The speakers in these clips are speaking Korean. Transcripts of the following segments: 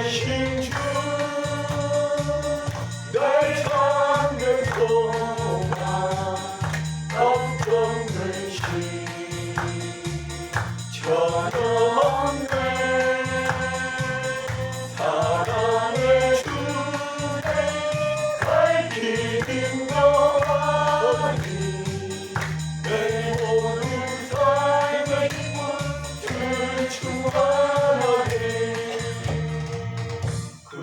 살아계신 주 날 찾는 소망 걱정 근심 전혀 없네 사랑의 주에 갈 길인 너니 내 모든 삶의 기쁨 충만하네 그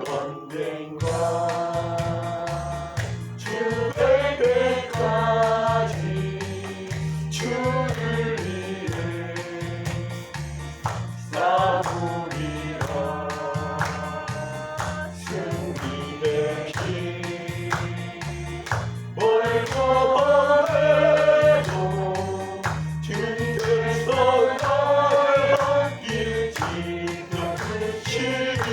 언젠가 주될 때까지 주를 위해 싸우리라 승리의 길 멀고 해도 주께서 나를 함께 지켜주시리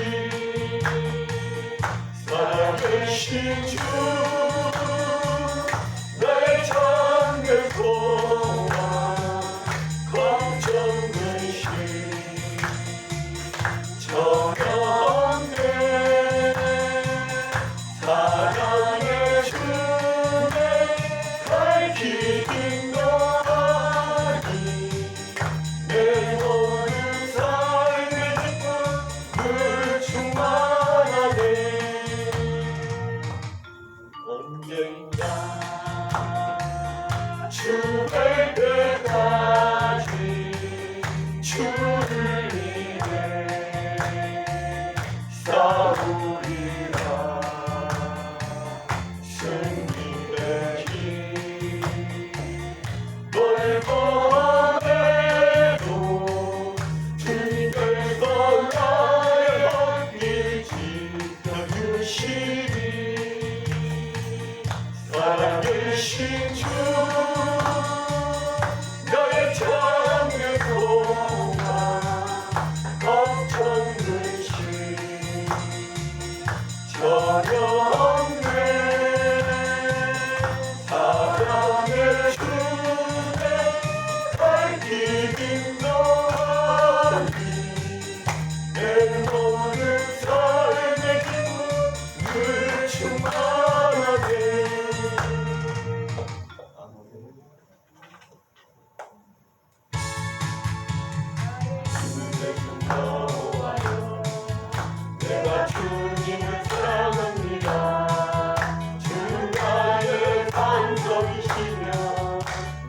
살아계신 주 날 찾는 소망 걱정 근심 전혀 없네 사랑의 주에 갈 길인 너니 내 모든 삶의 기쁨을 충만하네 언젠가 주될 때까지 주를 위해 싸우리라 승리의 길 멀고 해도 주께서 나의 함께 지켜주시리 살아계신 주 나의 찾는 소망 걱정 근심 전혀 없네 사랑의 주에 갈 길인 너니 내 모든 삶의 기쁨을 충만하게 넘어와요 내가 주님을 사랑합니다 주 나의 반석이시며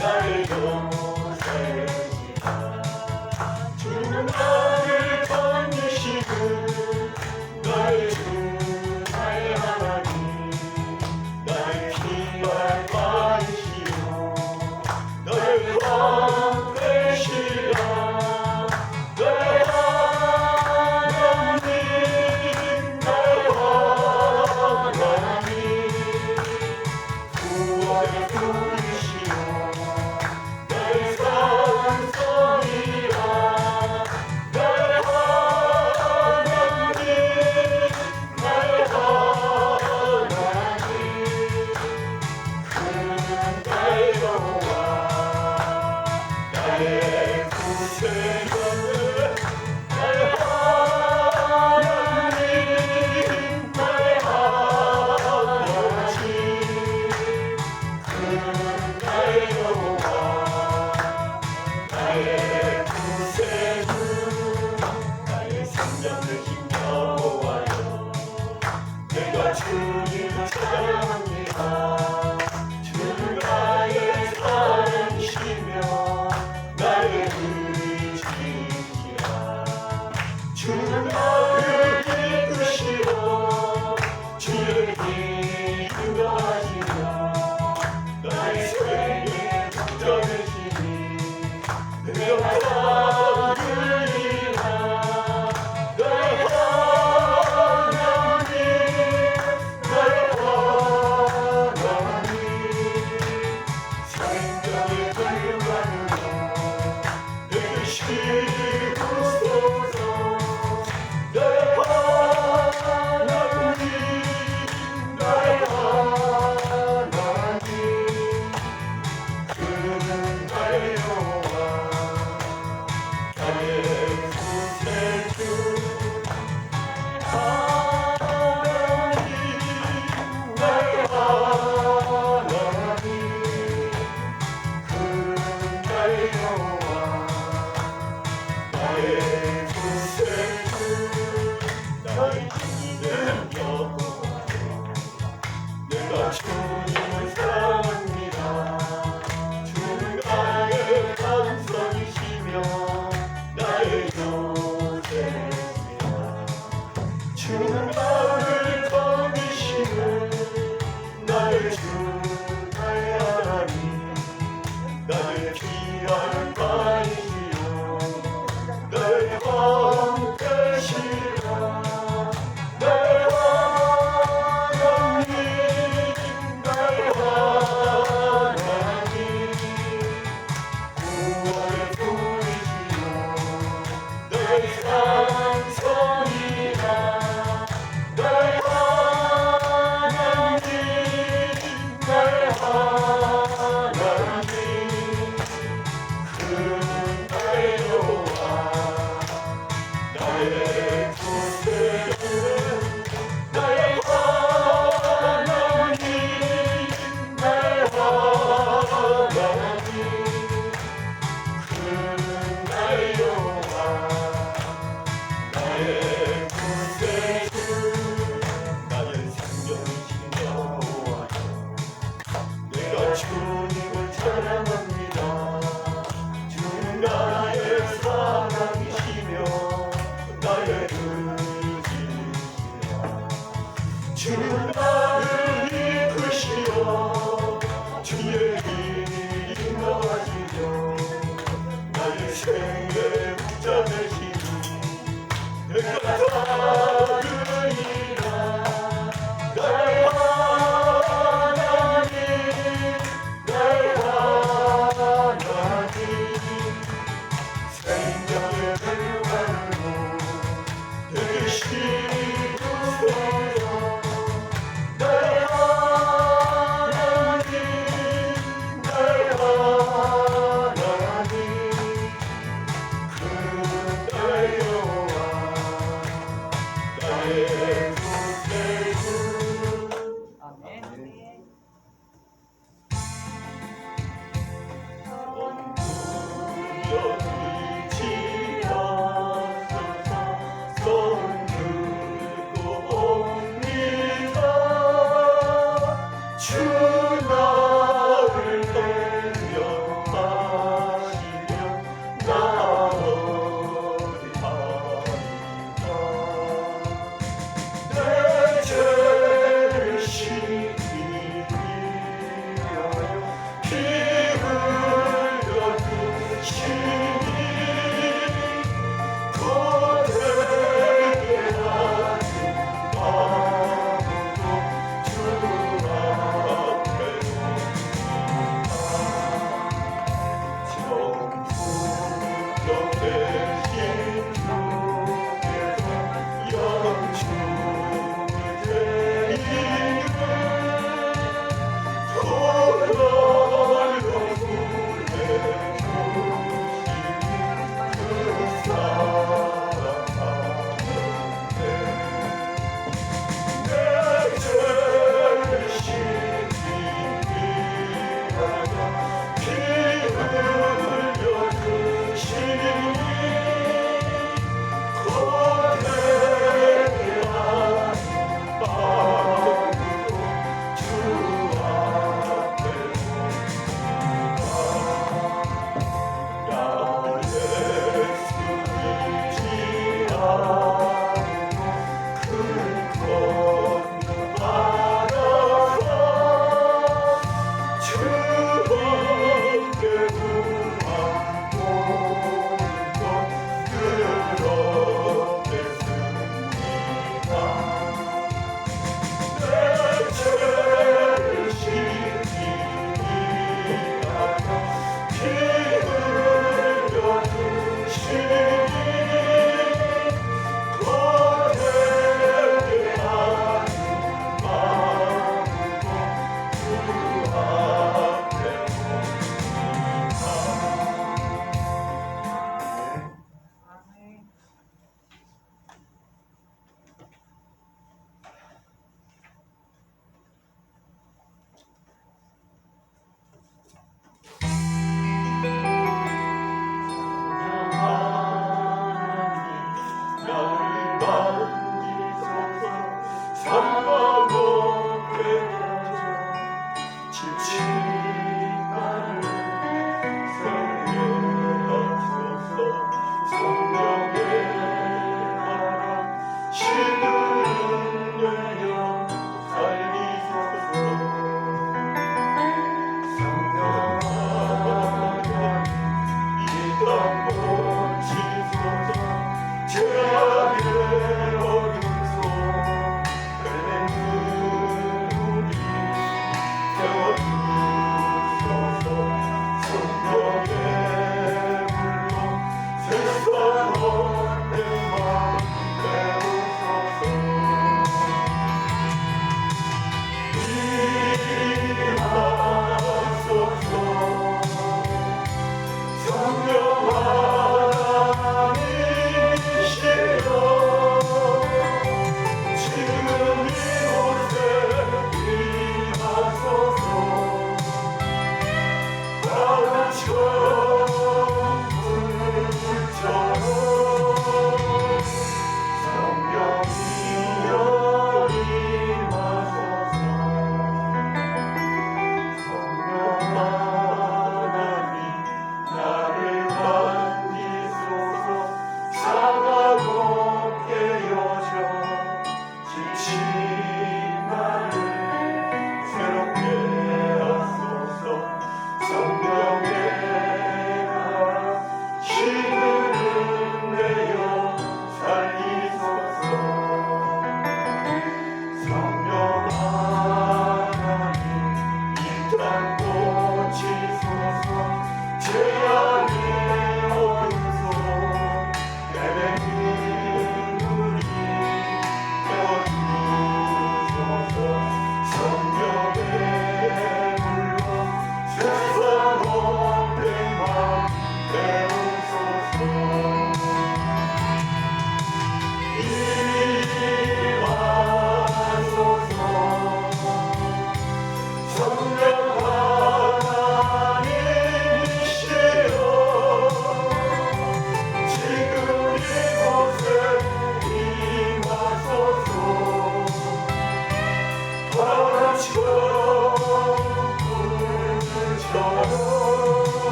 나의 요새시다 주는 나를 건지시고 나의 주 나의 하나님 나의 피할 바이시오 나의 왕 되시라 내 주는 나를 거두시는 나의 주 나의 하나님 나의 귀한 바이시여 나의 왕 되시라 나의 하나님 나의 하나님 구원의 분이시여 나의 산성이라 나의 하나님 나의 하나님 그 나의 여호와 나의 구세주 나의 하나님 나의 하나님 그 나의 여호와 나의 구세주 나의 생명이신 여호와여 내가 주님을 찬양합니다 주는 나의 사랑이시며 나의 의지시라 주는 나를 이끄시어 주의 길이 인도하시며 나의 생의 부자 되시니 내가 따르리라 나의 하나님 나의 하나님 생명의 불만으로 되시주세요 나의 하나님 나의 하나님 그 나의 여호와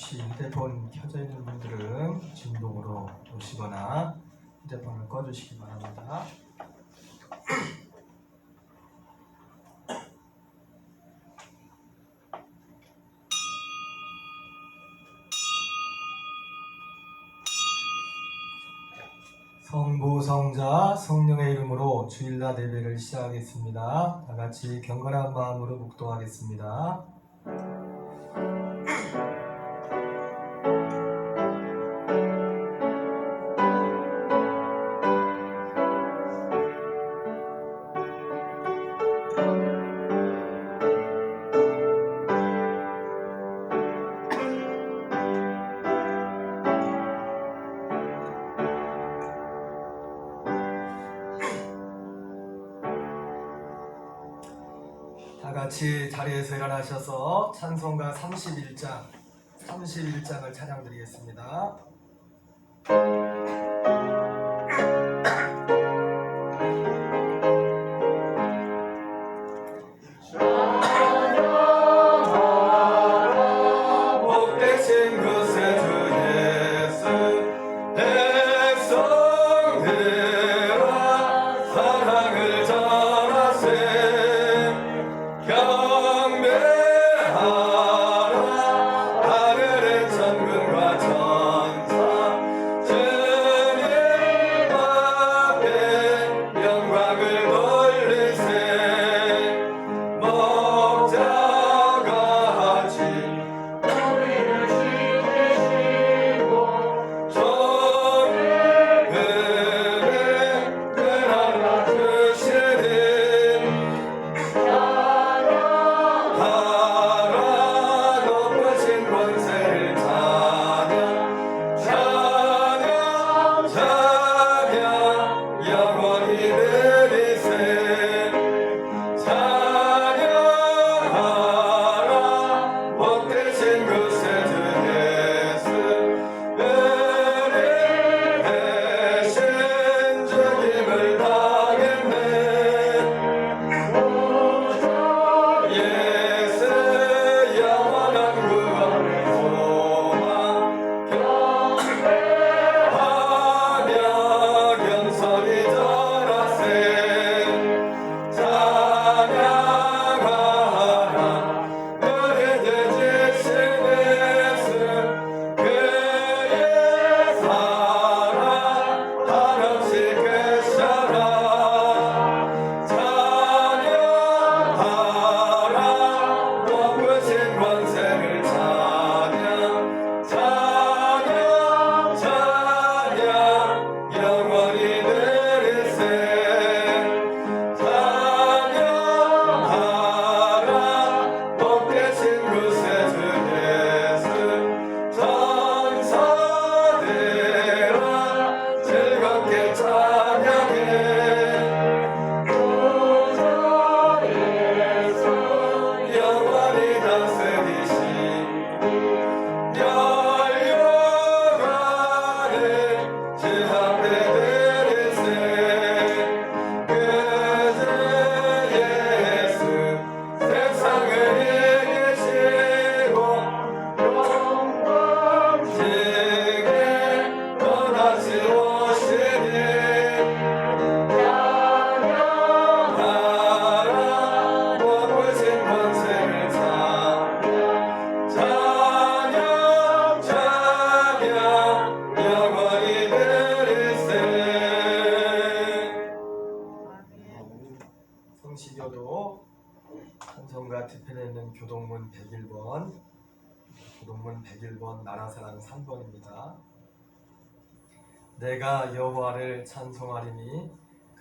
혹시 휴대폰 켜져 있는 분들은 진동으로 놓으시거나 휴대폰을 꺼주시기 바랍니다. 성부, 성자, 성령의 이름으로 주일날 예배를 시작하겠습니다. 다 같이 경건한 마음으로 묵도하겠습니다. 다 같이 자리에서 일어나셔서 찬송가 31장을 찬양드리겠습니다. 복되신 그새 주 예수 백성들아 사랑을 전하세 경배하라 하늘의 천군과 천사 제가 집필했는 교동문 101번, 교동문 101번 나라사랑 3번입니다. 내가 여호와를 찬송하리니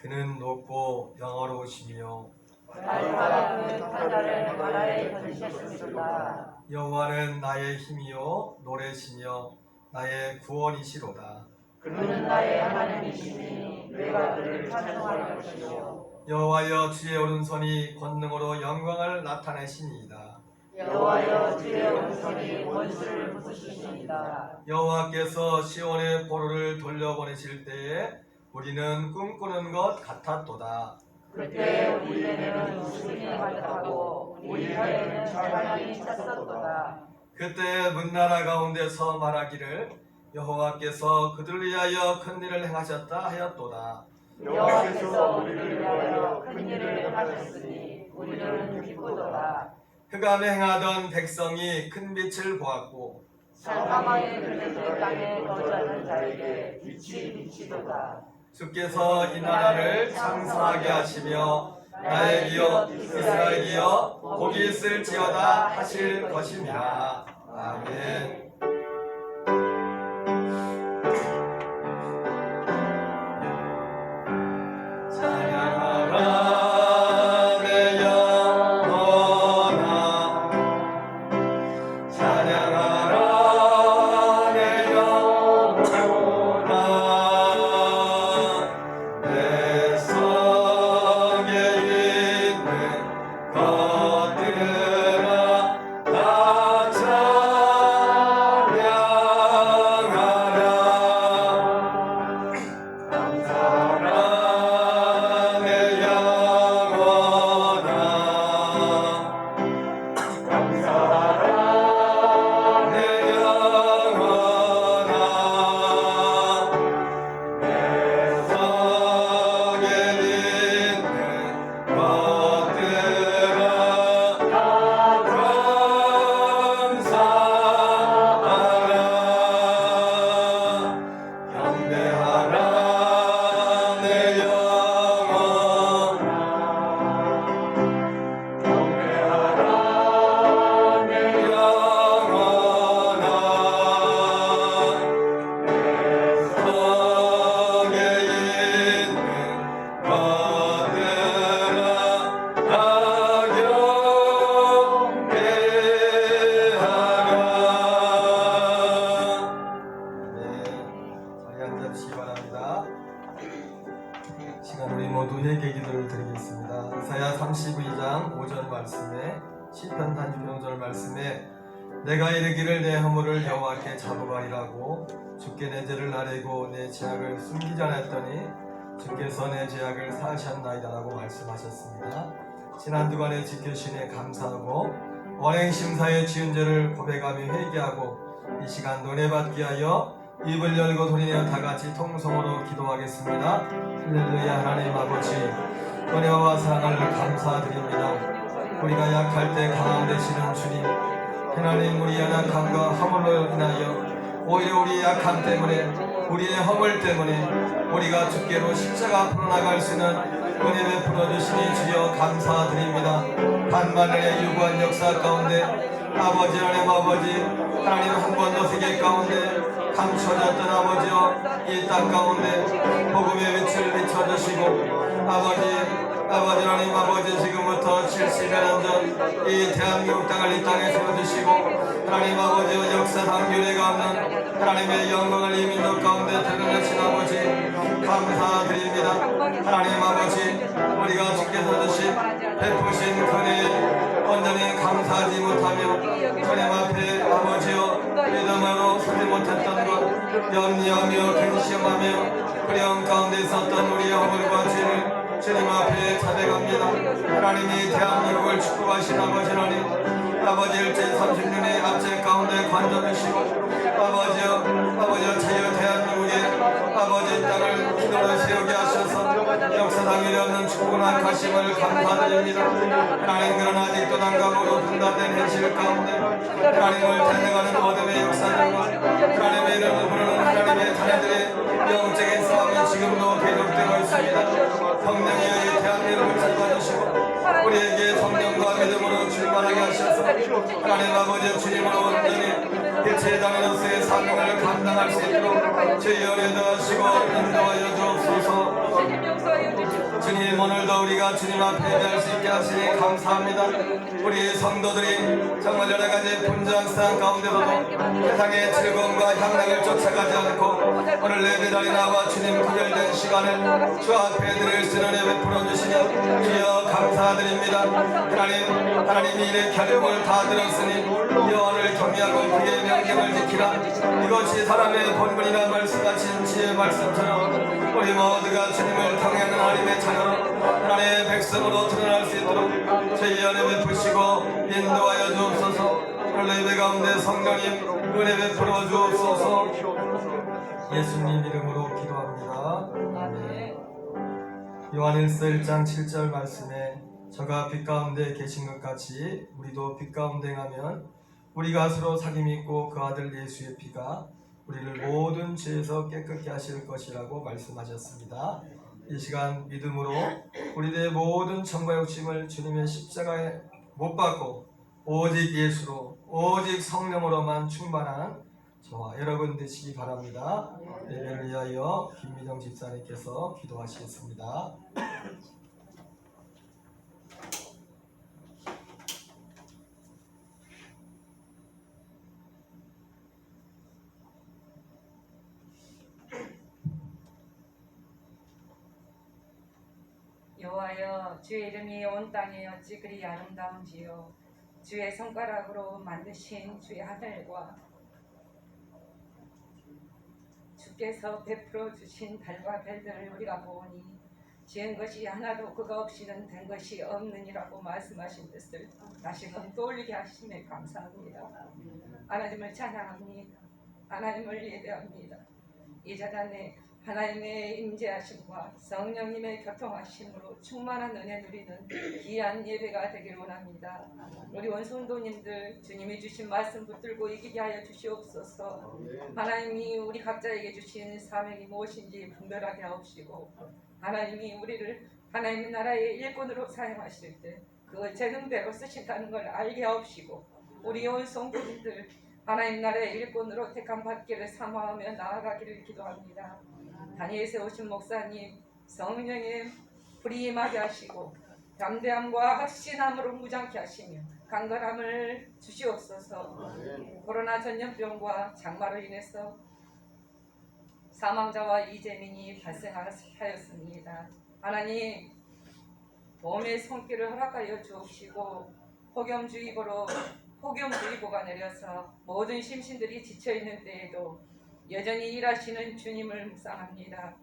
그는 높고 영화로우시며 날파라는 하늘을 나라에 던지셨습니다. 여호와는 나의 힘이요 노래시며 나의 구원이시로다. 그는 나의 하나님이시니 내가 그를 찬송할 것이요. 여호와여 주의 오른손이 권능으로 영광을 나타내시니이다. 여호와여 주의 오른손이 원수를 부수시니이다. 여호와께서 시온의 포로를 돌려보내실 때에 우리는 꿈꾸는 것 같았도다. 그때 우리에게는 웃음이 가득하고 우리 혀에는 찬양이 찼었도다. 그때 문나라 가운데서 말하기를 여호와께서 그들을 위하여 큰 일을 행하셨다 하였도다. 여호와께서 우리를 위하여 큰 일을 행하셨으니 우리는 기쁘도다. 흑암에 행하던 백성이 큰 빛을 보았고 사망의 그늘의 땅에 거주하는 자에게 빛이 비치도다. 주께서 이 나라를 창성하게 하시며 나의 기여 이스라엘이여 복이 있을지어다 하실 것입니다. 아멘. 찬양하라 내 영혼아, 찬양하라 내 영혼아, 내 속에 있는 것들아 다 찬양하라. 감사하라 내 영혼아, 감사하라 내 영혼아, 내 속에 있는 것들아 다 감사하라. 경배하라 내 영혼아, 경배하라 내 영혼아, 내 속에 있는 것들아 다 경배하라. 자리 앉아주시기 바랍니다. 시간 우리 모두 회개 기도를 드리겠습니다. 이사야 32장 5절 말씀에 시편 36절 말씀에 내가 이르기를 내 허물을 여호와께 잡아가리라고 주께 내 죄를 아뢰고 내 죄악을 숨기지 않았더니 주께서 내 죄악을 사하셨나이다라고 말씀하셨습니다. 지난 주간에 지켜주시니 감사하고 원행심사에 지은 죄를 고백하며 회개하고 이 시간 노래받게 하여 입을 열고 소리내어 다같이 통성으로 기도하겠습니다. 할렐루야. 하나님 아버지 은혜와 사랑을 감사드립니다. 우리가 약할 때 강함 되시는 주님, 하나님 우리 연약함과 허물로 인하여 오히려 우리 약함 때문에 우리의 허물 때문에 우리가 주께로 십자가 앞으로 나갈 수 있는 은혜 베풀어 주시니 주여 감사드립니다. 반만년의 유구한 역사 가운데 아버지 하나님 아버지 하나님 한 번도 세계 가운데 감춰졌던 아버지여 이 땅 가운데 복음의 빛을 비춰주시고 아버지 하나님 아버지 지금부터 70년 전 이 대한민국 땅을 이 땅에 세워주시고 하나님 아버지여 역사상 유례가 없는 하나님의 영광을 이 민족 가운데 드러내신 아버지 감사드립니다. 하나님 아버지 우리가 주께서 주신 베푸신 은혜에 온전히 감사하지 못하며 주님 앞에 아버지여 믿음으로 서지 못했던 것 염려하며 근심하며 그리움 가운데 있었던 우리의 허물과 죄를 주님 앞에 자백합니다. 하나님이 대한민국을 축복하신 아버지 하나님 아버지 일제 30년의 압제 가운데 관점주시고 아버지여 자유 대한민국에 아버지 땅을 기도로 세우게 하셔서 역사상 일이 없는 축복한 가심을 감사드립니다. 하나님 그러나 아직도 난감으로 분단된 현실 가운데 하나님을 대적하는 어둠의 역사들과 하나님의 이름을 부르는 하나님의 자녀들의 영적인 싸움이 지금도 계속되고 있습니다. 성령이여 이 대한민국을 찾아주시고 우리에게 성령과 믿음으로 출발 하나님 아버지 주님을 온전히 대체자매로서의 사명을 감당할 수 있도록 저희 연에 더하시고 인도하여 주옵소서. 주님 용서하여 주시옵소서. 주님 오늘도 우리가 주님 앞에 예배할 수 있게 하시니 감사합니다. 우리 성도들이 정말 여러 가지 분주한 가운데서도 세상의 즐거움과 향락을 쫓아가지 않고 오늘 예배 자리 나와 주님 구별된 시간을 주 앞에 드릴 수 있는 예배 풀어주시며 주여 감사드립니다. 하나님이 이의 결정을 다 들었으니 여호와를 경외하고 그의 명령을 지키라. 이것이 사람의 본분이라 말씀하신 지혜의 말씀처럼 우리 모두가 주님을 경외하는 하나님의 자녀로 하나님의 백성으로 드러날 수 있도록 저희 연애 베푸시고 인도하여 주옵소서. 오늘 예배 가운데 성령님 은혜 베풀어 주옵소서. 예수님 이름으로 기도합니다. 아멘. 요한일서 1장 7절 말씀에 저가 빛 가운데 계신 것 같이 우리도 빛 가운데 행하면 우리가 서로 사귐이 있고 그 아들 예수의 피가 우리를 모든 죄에서 깨끗게 하실 것이라고 말씀하셨습니다. 이 시간 믿음으로 우리들의 모든 정과 욕심을 주님의 십자가에 못 박고 오직 예수로 오직 성령으로만 충만한 저와 여러분 되시기 바랍니다. 예배를 위하여 김민정 집사님께서 기도하시겠습니다. 여호와여, 주의 이름이 온 땅에 어찌 그리 아름다운지요. 주의 손가락으로 만드신 주의 하늘과 주께서 베풀어 주신 달과 별들을 우리가 보니 지은 것이 하나도 그가 없이는 된 것이 없느니라고 말씀하신 뜻을 다시금 떠올리게 하심에 감사합니다. 하나님을 찬양합니다. 하나님을 예배합니다. 이 자단에 하나님의 임재하심과 성령님의 교통하심으로 충만한 은혜 누리는 귀한 예배가 되길 원합니다. 우리 원성도님들 주님이 주신 말씀 붙들고 이기게 하여 주시옵소서. 하나님이 우리 각자에게 주신 사명이 무엇인지 분별하게 하옵시고 하나님이 우리를 하나님 나라의 일꾼으로 사용하실 때 그 재능대로 쓰신다는 걸 알게 하옵시고 우리 원성도님들 하나님 나라의 일꾼으로 택함 받기를 사모하며 나아가기를 기도합니다. 다니엘에 오신 목사님 성령의 불이 임하게 하시고 담대함과 확신함으로 무장케 하시며 강건함을 주시옵소서. 코로나 전염병과 장마로 인해서 사망자와 이재민이 발생하였습니다. 하나님 봄의 손길을 허락하여 주옵시고 폭염주의보가 내려서 모든 심신들이 지쳐있는 때에도 여전히 일하시는 주님을 묵상합니다.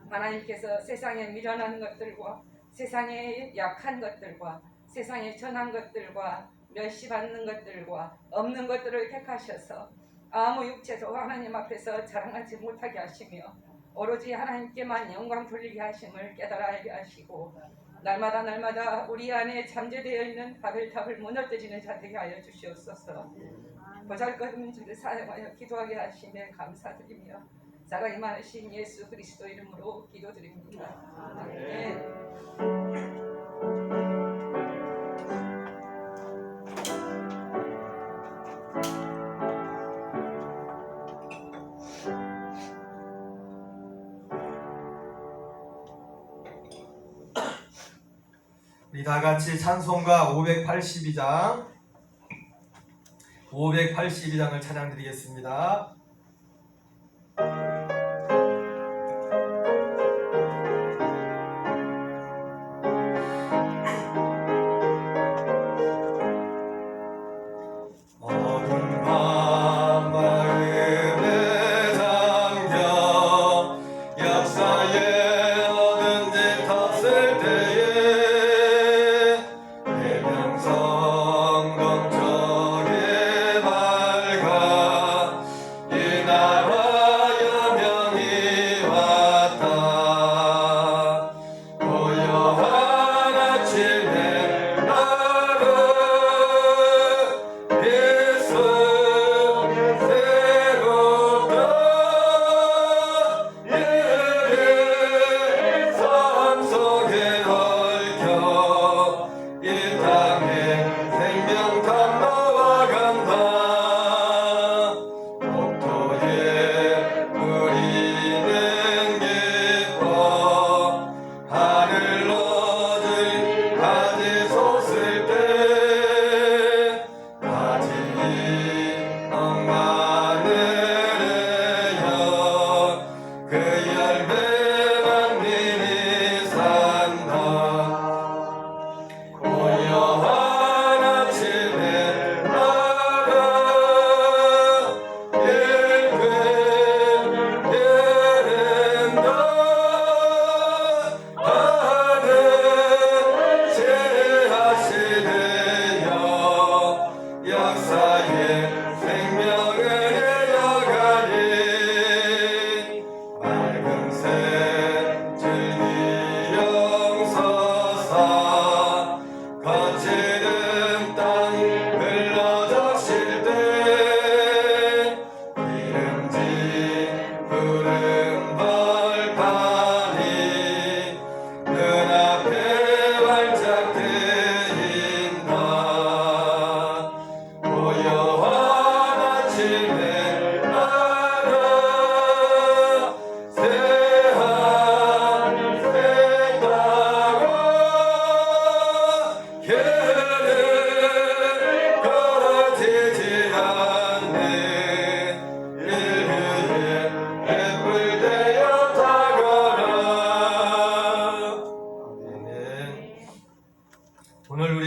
하나님께서 세상에 미련한 것들과 세상에 약한 것들과 세상에 천한 것들과 멸시받는 것들과 없는 것들을 택하셔서 아무 육체도 하나님 앞에서 자랑하지 못하게 하시며 오로지 하나님께만 영광 돌리게 하심을 깨달아 알게 하시고 날마다 우리 안에 잠재되어 있는 바벨탑을 무너뜨리는 자 되게 하여 주시옵소서. 보잘것없는 주를 사용하여 기도하게 하심에 감사드리며 사랑이 많으신 예수 그리스도 이름으로 기도드립니다. 아멘. 우리 다 같이 찬송가 582장을 찬양드리겠습니다. 예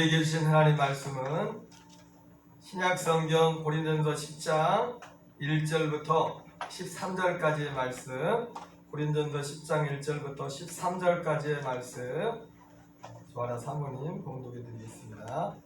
우리에게 주신 하나님 말씀은 신약성경 고린전서 10장 1절부터 13절까지의 말씀, 고린전서 10장 1절부터 13절까지의 말씀 조아라 사모님 봉독해 드리겠습니다.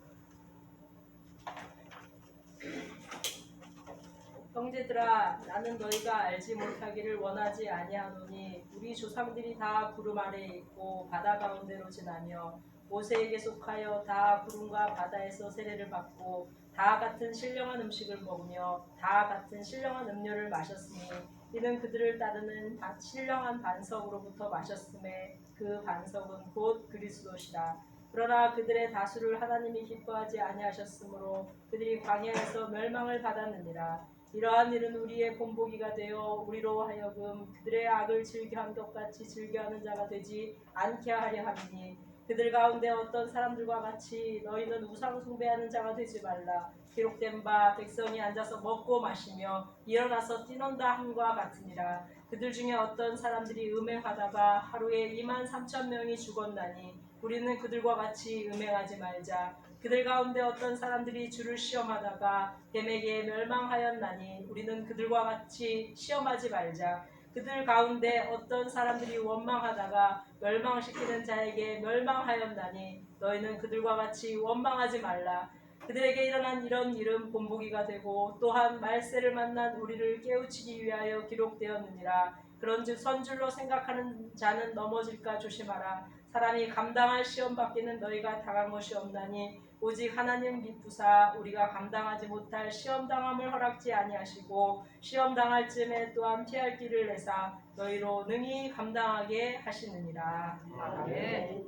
형제들아, 나는 너희가 알지 못하기를 원하지 아니하노니 우리 조상들이 다 구름 아래에 있고 바다 가운데로 지나며 모세에게 속하여 다 구름과 바다에서 세례를 받고 다 같은 신령한 음식을 먹으며 다 같은 신령한 음료를 마셨으니 이는 그들을 따르는 신령한 반석으로부터 마셨음에 그 반석은 곧 그리스도시라. 그러나 그들의 다수를 하나님이 기뻐하지 아니하셨으므로 그들이 광야에서 멸망을 받았느니라. 이러한 일은 우리의 본보기가 되어 우리로 하여금 그들의 악을 즐겨한 것 같이 즐겨하는 자가 되지 않게 하려 함이니 그들 가운데 어떤 사람들과 같이 너희는 우상 숭배하는 자가 되지 말라. 기록된 바 백성이 앉아서 먹고 마시며 일어나서 뛰논다 함과 같으니라. 그들 중에 어떤 사람들이 음행하다가 하루에 23,000명이 죽었나니 우리는 그들과 같이 음행하지 말자. 그들 가운데 어떤 사람들이 주를 시험하다가 뱀에게 멸망하였나니 우리는 그들과 같이 시험하지 말자. 그들 가운데 어떤 사람들이 원망하다가 멸망시키는 자에게 멸망하였나니 너희는 그들과 같이 원망하지 말라. 그들에게 일어난 이런 일은 본보기가 되고 또한 말세를 만난 우리를 깨우치기 위하여 기록되었느니라. 그런즉 선줄로 생각하는 자는 넘어질까 조심하라. 사람이 감당할 시험 받기는 너희가 당한 것이 없나니 오직 하나님 미쁘사 우리가 감당하지 못할 시험 당함을 허락지 아니하시고 시험 당할 쯤에 또한 피할 길을 내사 너희로 능히 감당하게 하시느니라. 아멘.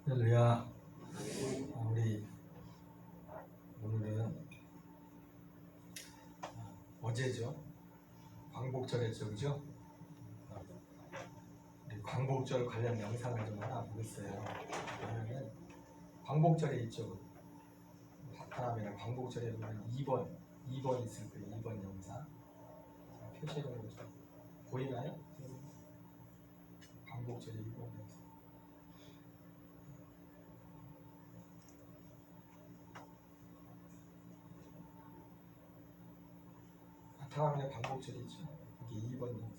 할렐루야. 우리 오늘은 어제죠. 광복절이었죠, 그죠? 우리 광복절 관련 영상을 좀 하나 보겠어요. 그러면은 광복절에 있죠. 다음에는 광복절에 보면 2번 있을 거예요. 2번 영상 표시해 놓은 거죠. 보이나요? 광복절에 2번 영상. 다음에 광복절이 있죠. 이게 2번 영상.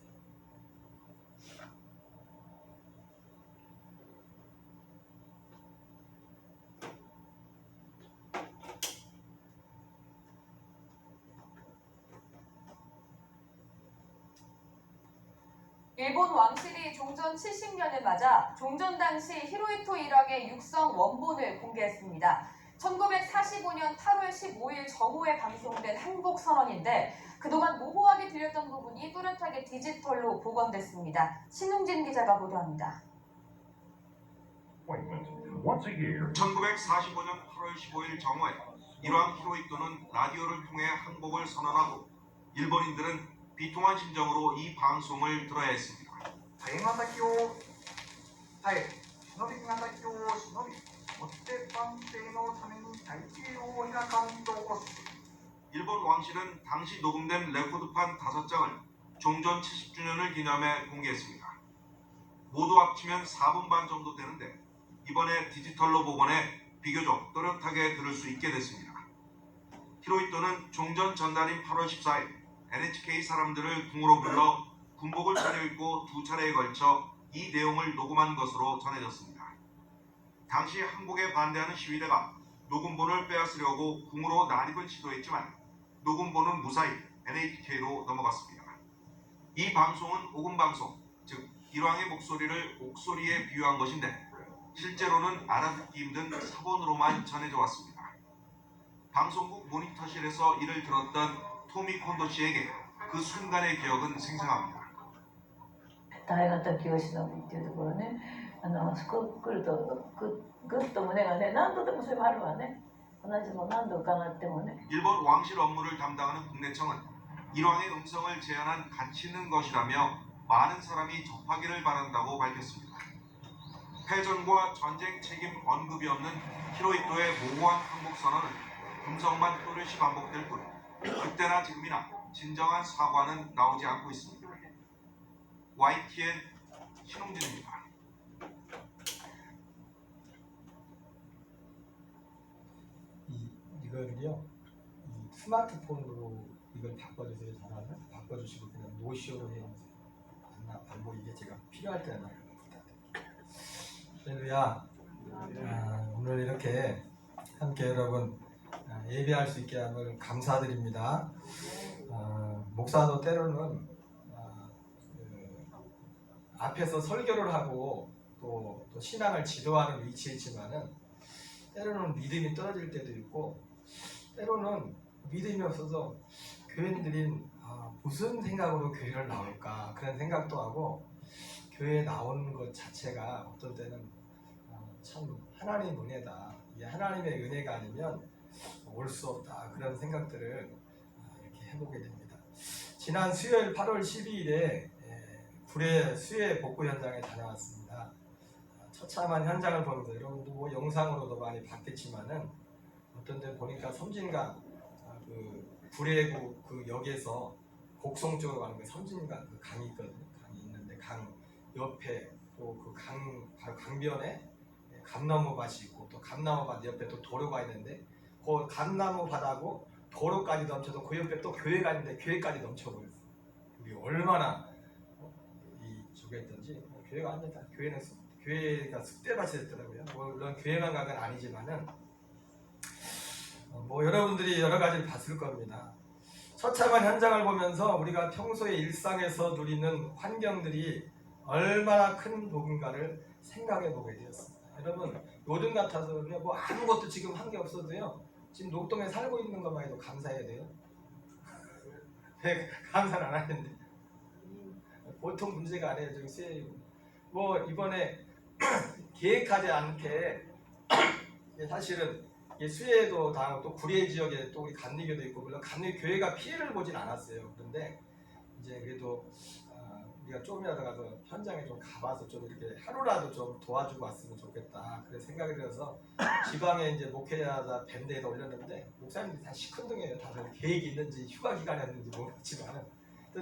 일본 왕실이 종전 70년을 맞아 종전 당시 히로히토 일왕의 육성 원본을 공개했습니다. 1945년 8월 15일 정오에 방송된 항복선언인데 그동안 모호하게 들렸던 부분이 뚜렷하게 디지털로 복원됐습니다. 신웅진 기자가 보도합니다. 1945년 8월 15일 정오에 일왕 히로히토는 라디오를 통해 항복을 선언하고 일본인들은 비통한 심정으로 이 방송을 들어야 했습니다. ハエ型を耐え、忍び型を忍び、もって万世のために太平洋を開かんと起こす。 일본 왕실은 당시 녹음된 레코드판 5장을 종전 70주년을 기념해 공개했습니다. 모두 합치면 4분 반 정도 되는데 이번에 디지털로 복원해 비교적 또렷하게 들을 수 있게 됐습니다. 히로히토는 종전 전날인 8월 14일 NHK 사람들을 궁으로 불러 군복을 차려입고 2차례에 걸쳐 이 내용을 녹음한 것으로 전해졌습니다. 당시 항복에 반대하는 시위대가 녹음본을 빼앗으려고 궁으로 난입을 시도했지만 녹음본은 무사히 NHK로 넘어갔습니다. 이 방송은 오금방송, 즉 일왕의 목소리를 옥소리에 비유한 것인데 실제로는 알아듣기 힘든 사본으로만 전해져 왔습니다. 방송국 모니터실에서 이를 들었던 토미 콘도 씨에게 그 순간의 기억은 생생합니다. 耐え難きをしのびっていうところね、そこ来るとぐっと胸がね、何度でもそれもあるわね。同じも何度伺ってもね。 일본 왕실 업무를 담당하는 국내청은 일왕의 음성을 재현한 가치 있는 것이라며 많은 사람이 접하기를 바란다고 밝혔습니다. 패전과 전쟁 책임 언급이 없는 히로히토의 모호한 항복 선언은 음성만 또렷이 반복될 뿐 그때나 지금이나 진정한 사과는 나오지 않고 있습니다. YTN 신홍진입니다. 이거를요, 이 스마트폰으로 이걸 바꿔주세요. 전화를 바꿔주시고 그냥 노쇼로 해주세요. 안 보이게 제가 필요할 때만 부탁드립니다. 할렐루야. 오늘 이렇게 함께 여러분 예배할 수 있게 함을 감사드립니다. 목사도 때로는 앞에서 설교를 하고 또 신앙을 지도하는 위치에 있지만은 때로는 믿음이 떨어질 때도 있고 때로는 믿음이 없어서 교인들이 무슨 생각으로 교회를 나올까 그런 생각도 하고 교회에 나오는 것 자체가 어떤 때는 참 하나님의 은혜다. 이게 하나님의 은혜가 아니면 올 수 없다. 그런 생각들을 이렇게 해보게 됩니다. 지난 수요일 8월 12일에 구례 수해 복구 현장에 다녀왔습니다. 처참한 현장을 보면서 여러분도 뭐 영상으로도 많이 봤겠지만은 어떤 데 보니까 섬진강 그 구례구 그 역에서 곡성 쪽으로 가는 그 섬진강 그 강이 있거든요. 강이 있는데 강 옆에 또 그 바로 강변에 감나무 밭이 있고 또 감나무 밭 옆에 또 도로가 있는데 그 감나무 밭하고 도로까지 넘쳐서 그 옆에 또 교회가 있는데 교회까지 넘쳐버렸어요. 우리 얼마나 저게 했던지 교회가 아니다. 교회가 쑥대밭이 됐더라고요. 물론 교회만 간 건 아니지만은 뭐 여러분들이 여러 가지를 봤을 겁니다. 처참한 현장을 보면서 우리가 평소에 일상에서 누리는 환경들이 얼마나 큰 복인가를 생각해 보게 되었습니다. 여러분 요즘 같아서는요 뭐 아무것도 지금 한 게 없어도요 지금 녹동에 살고 있는 것만 해도 감사해야 돼요. 감사는 안 하는데 보통 문제가 아니에요. 저기 수혜이고 뭐 이번에 계획하지 않게 사실은 수혜도 당하고 또 구례 지역에 또 우리 감리교도 있고 물론 감리교 교회가 피해를 보진 않았어요. 그런데 이제 그래도 우리가 조금이라도 가서 현장에 좀 가봐서 좀 이렇게 하루라도 좀 도와주고 왔으면 좋겠다. 그래 생각이 들어서 지방에 이제 목회자 밴드에다 올렸는데 목사님들이 다 시큰둥해요. 다들 계획이 있는지 휴가 기간이었는지 모르겠지만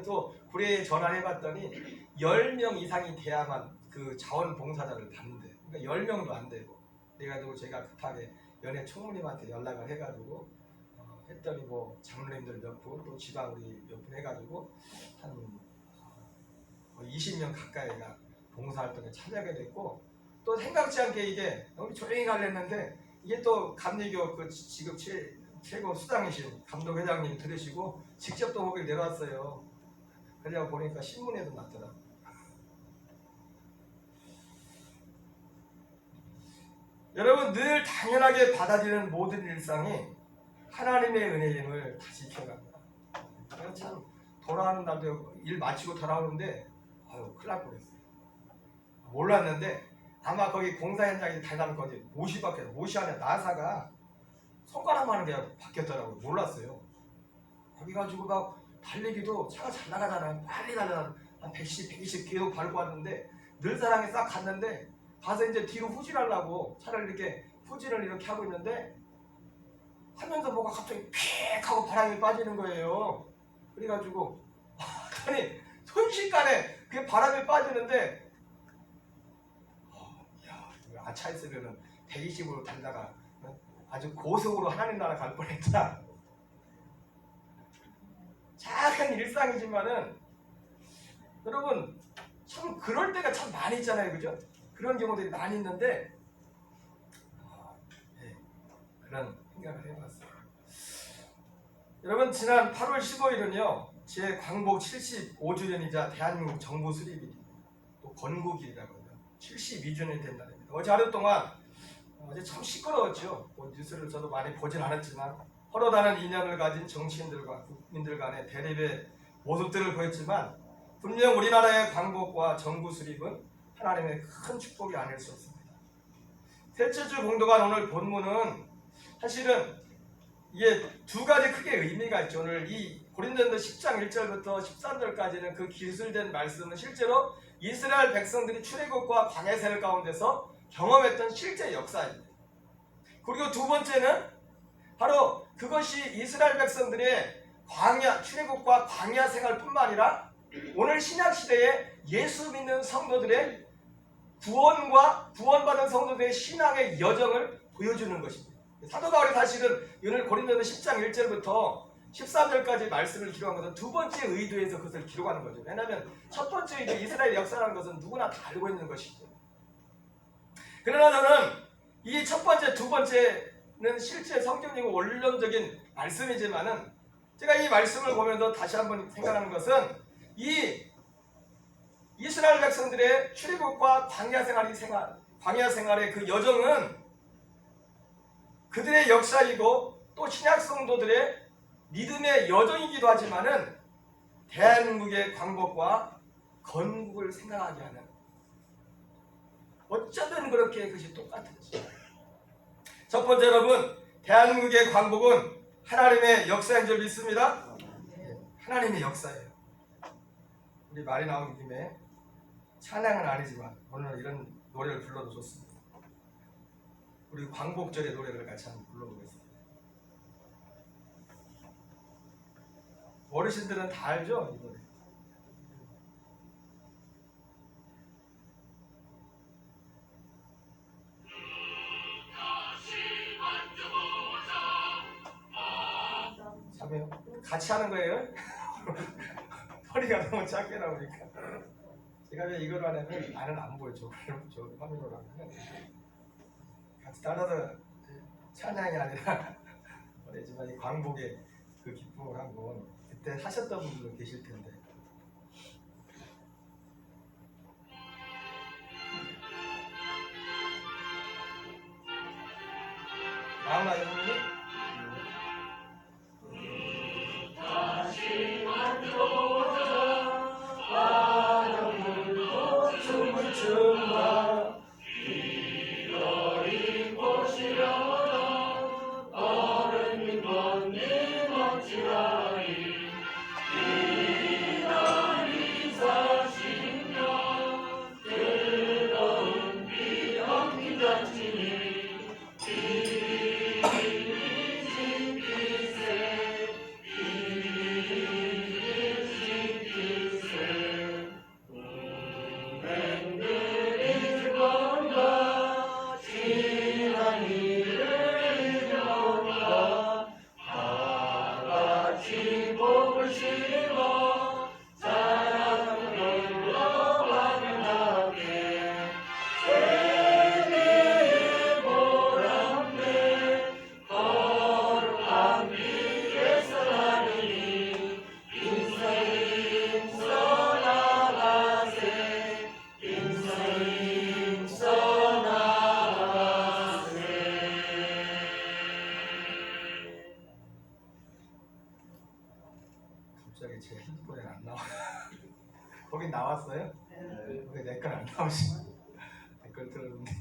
또 구례에 전화를 해봤더니 10명 이상이 돼야만 그 자원봉사자를 받는데 그러니까 10명도 안 되고 그래가지고 제가 급하게 연예 총무님한테 연락을 해가지고 했더니 뭐 장로님들 몇 분 또 지방 우리 몇 분 해가지고 한 20명 가까이가 봉사활동에 참여하게 됐고 또 생각지 않게 이게 너무 조용히 가려는데 이게 또 감리교 그 지금 최고 수장이신 감독회장님이 들으시고 직접 또 거기를 내려왔어요. 그래서 보니까 신문에도 났더라고요. 여러분 늘 당연하게 받아들이는 모든 일상이 하나님의 은혜임을 다시 기억합니다. 제가 참 돌아오는 날도 일 마치고 돌아오는데 큰일 날 뻔했어요. 몰랐는데 아마 거기 공사 현장에 달라는 건지 못이 바뀌어요. 못이 아니라 나사가 손가락만 하는 게 바뀌었더라고요. 몰랐어요. 거기 가지고 막 달리기도 차가 잘 나가잖아요. 빨리 달려가는 한 110, 120 계속 밟고 왔는데 늘사랑에 싹 갔는데 가서 이제 뒤로 후진하려고 차를 이렇게 후진을 이렇게 하고 있는데 하면서 뭐가 갑자기 픽 하고 바람이 빠지는 거예요. 그래가지고 아니 순식간에 그 바람이 빠지는데 야 아차 있으면은 120으로 달다가 아주 고속으로 하나님 나라 갈 뻔했다. 작은 일상이지만은 여러분 참 그럴 때가 참 많이 있잖아요. 그죠? 그런 경우들이 많이 있는데 그런 생각을 해봤어요. 여러분 지난 8월 15일은요 제 광복 75주년이자 대한민국 정부 수립일입니다. 또 건국일이라고 해요. 72주년이 된 날입니다. 어제 하루 동안 어제 참 시끄러웠죠. 뭐 뉴스를 저도 많이 보진 않았지만 서로 다른 이념을 가진 정치인들과 국민들 간의 대립의 모습들을 보였지만 분명 우리나라의 광복과 정부 수립은 하나님의 큰 축복이 아닐 수 없습니다. 셋째 주 봉독한 오늘 본문은 사실은 이게 두 가지 크게 의미가 있죠. 오늘 이 고린도전서 10장 1절부터 13절까지는 그 기술된 말씀은 실제로 이스라엘 백성들이 출애굽과 광야 생활 가운데서 경험했던 실제 역사입니다. 그리고 두 번째는 바로 그것이 이스라엘 백성들의 광야 출애굽과 광야 생활뿐만 아니라 오늘 신약 시대에 예수 믿는 성도들의 구원과 구원받은 성도들의 신앙의 여정을 보여주는 것입니다. 사도 바울이 사실은 오늘 고린도서 10장 1절부터 13절까지 말씀을 기록한 것은 두 번째 의도에서 그것을 기록하는 거죠. 왜냐하면 첫 번째 의도 이스라엘 역사라는 것은 누구나 다 알고 있는 것이죠. 그러나 저는 이 첫 번째, 두 번째는 실제 성경이고 원론적인 말씀이지만은 제가 이 말씀을 보면서 다시 한번 생각하는 것은 이 이스라엘 백성들의 출애굽과 광야 생활의 그 여정은 그들의 역사이고 또 신약 성도들의 믿음의 여정이기도 하지만은 대한민국의 광복과 건국을 생각하게 하는 어쩌면 그렇게 그것이 똑같은 것입니다. 첫 번째 여러분, 대한민국의 광복은 하나님의 역사인 줄 믿습니다. 하나님의 역사예요. 우리 말이 나온 김에 찬양은 아니지만 오늘 이런 노래를 불러도 좋습니다. 우리 광복절의 노래를 같이 한번 불러보겠습니다. 어르신들은 다 알죠? 이 노래. 참여요? 같이 하는 거예요? 허리가 너무 작게 나오니까. 제가 왜 이걸 하냐면 나는 안 보여. 저 화면으로 하면 같이 따라서 찬양이 아니라 그렇지만 이 광복의 그 기쁨을 한번 그때 하셨던 분들도 계실 텐데. 나오나요, 형님? 다시 만져보자 바람불고 춤을 춘다 이러이 꽃이려다 어른 건네 멋지라이 이날이 40년 뜨거운 비 엉킨 잔치니 갑자기 제 핸드폰에 안 나와요. 거긴 나왔어요? 네. 거기 내 건 안 나오시고 댓글 들었는데.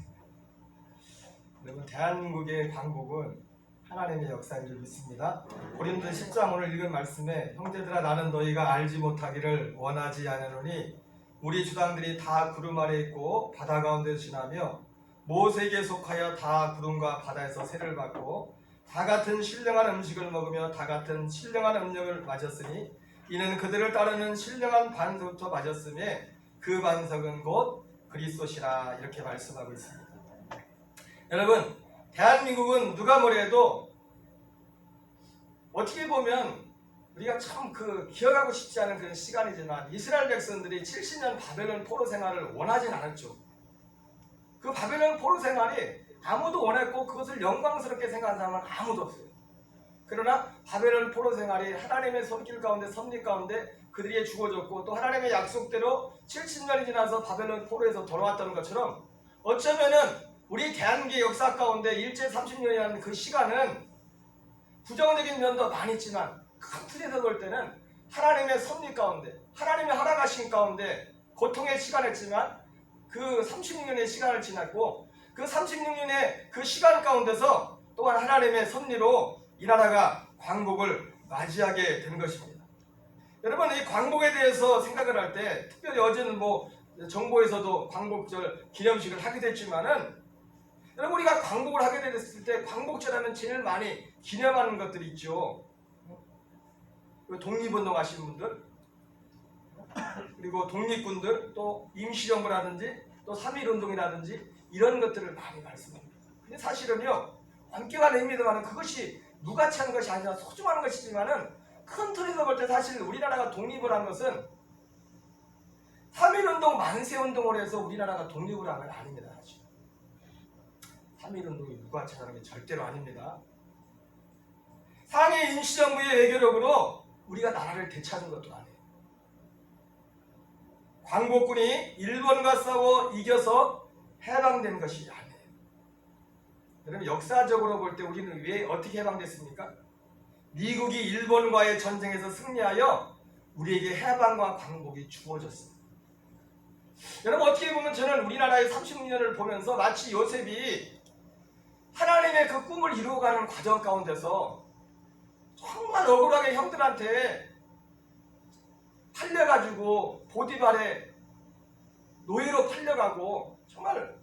여러분, 대한민국의 광복은 하나님의 역사인 줄 믿습니다. 고린도 10장 오늘 읽은 말씀에 형제들아 나는 너희가 알지 못하기를 원하지 않으노니 우리 주당들이 다 구름 아래 있고 바다 가운데 지나며 모세에게 속하여 다 구름과 바다에서 세를 받고 다 같은 신령한 음식을 먹으며 다 같은 신령한 음력을 마셨으니 이는 그들을 따르는 신령한 반석부터 마셨음에 그 반석은 곧 그리스도시라 이렇게 말씀하고 있습니다. 여러분, 대한민국은 누가 뭐래도 어떻게 보면 우리가 참 기억하고 싶지 않은 그런 시간이지만 이스라엘 백성들이 70년 바벨론 포로 생활을 원하진 않았죠. 그 바벨론 포로 생활이 아무도 원했고 그것을 영광스럽게 생각하는 사람은 아무도 없어요. 그러나 바벨론 포로 생활이 하나님의 손길 가운데 섭리 가운데 그들이 죽어졌고 또 하나님의 약속대로 70년이 지나서 바벨론 포로에서 돌아왔다는 것처럼 어쩌면은 우리 대한민국의 역사 가운데 일제 30년이라는 그 시간은 부정적인 면도 많이 있지만 큰 틀에서 볼 때는 하나님의 섭리 가운데 하나님의 허락하신 가운데 고통의 시간이었지만 그 36년의 시간을 지났고 그 36년의 그 시간 가운데서 또한 하나님의 섭리로 이 나라가 광복을 맞이하게 된 것입니다. 여러분, 이 광복에 대해서 생각을 할 때 특별히 어제는 정부에서도 광복절 기념식을 하게 됐지만은 여러분, 우리가 광복을 하게 됐을 때 광복절하면 제일 많이 기념하는 것들이 있죠. 독립운동 하시는 분들, 그리고 독립군들, 또 임시정부라든지 또 3.1운동이라든지 이런 것들을 많이 말씀합니다. 근데 사실은요, 엄격한 의미도만은 그것이 무가치한 것이 아니라 소중한 것이지만은 큰 틀에서 볼 때 사실 우리나라가 독립을 한 것은 3.1운동 만세운동을 해서 우리나라가 독립을 한 건 아닙니다. 사실 3.1운동이 무가치하다는 게 절대로 아닙니다. 상해 임시정부의 외교력으로 우리가 나라를 되찾은 것도 아니에요. 광복군이 일본과 싸워 이겨서 해방된 것이 아니에요. 여러분, 역사적으로 볼 때 우리는 왜 어떻게 해방됐습니까? 미국이 일본과의 전쟁에서 승리하여 우리에게 해방과 광복이 주어졌습니다. 여러분, 어떻게 보면 저는 우리나라의 30년을 보면서 마치 요셉이 하나님의 그 꿈을 이루어가는 과정 가운데서 정말 억울하게 형들한테 팔려가지고 보디발에 노예로 팔려가고 정말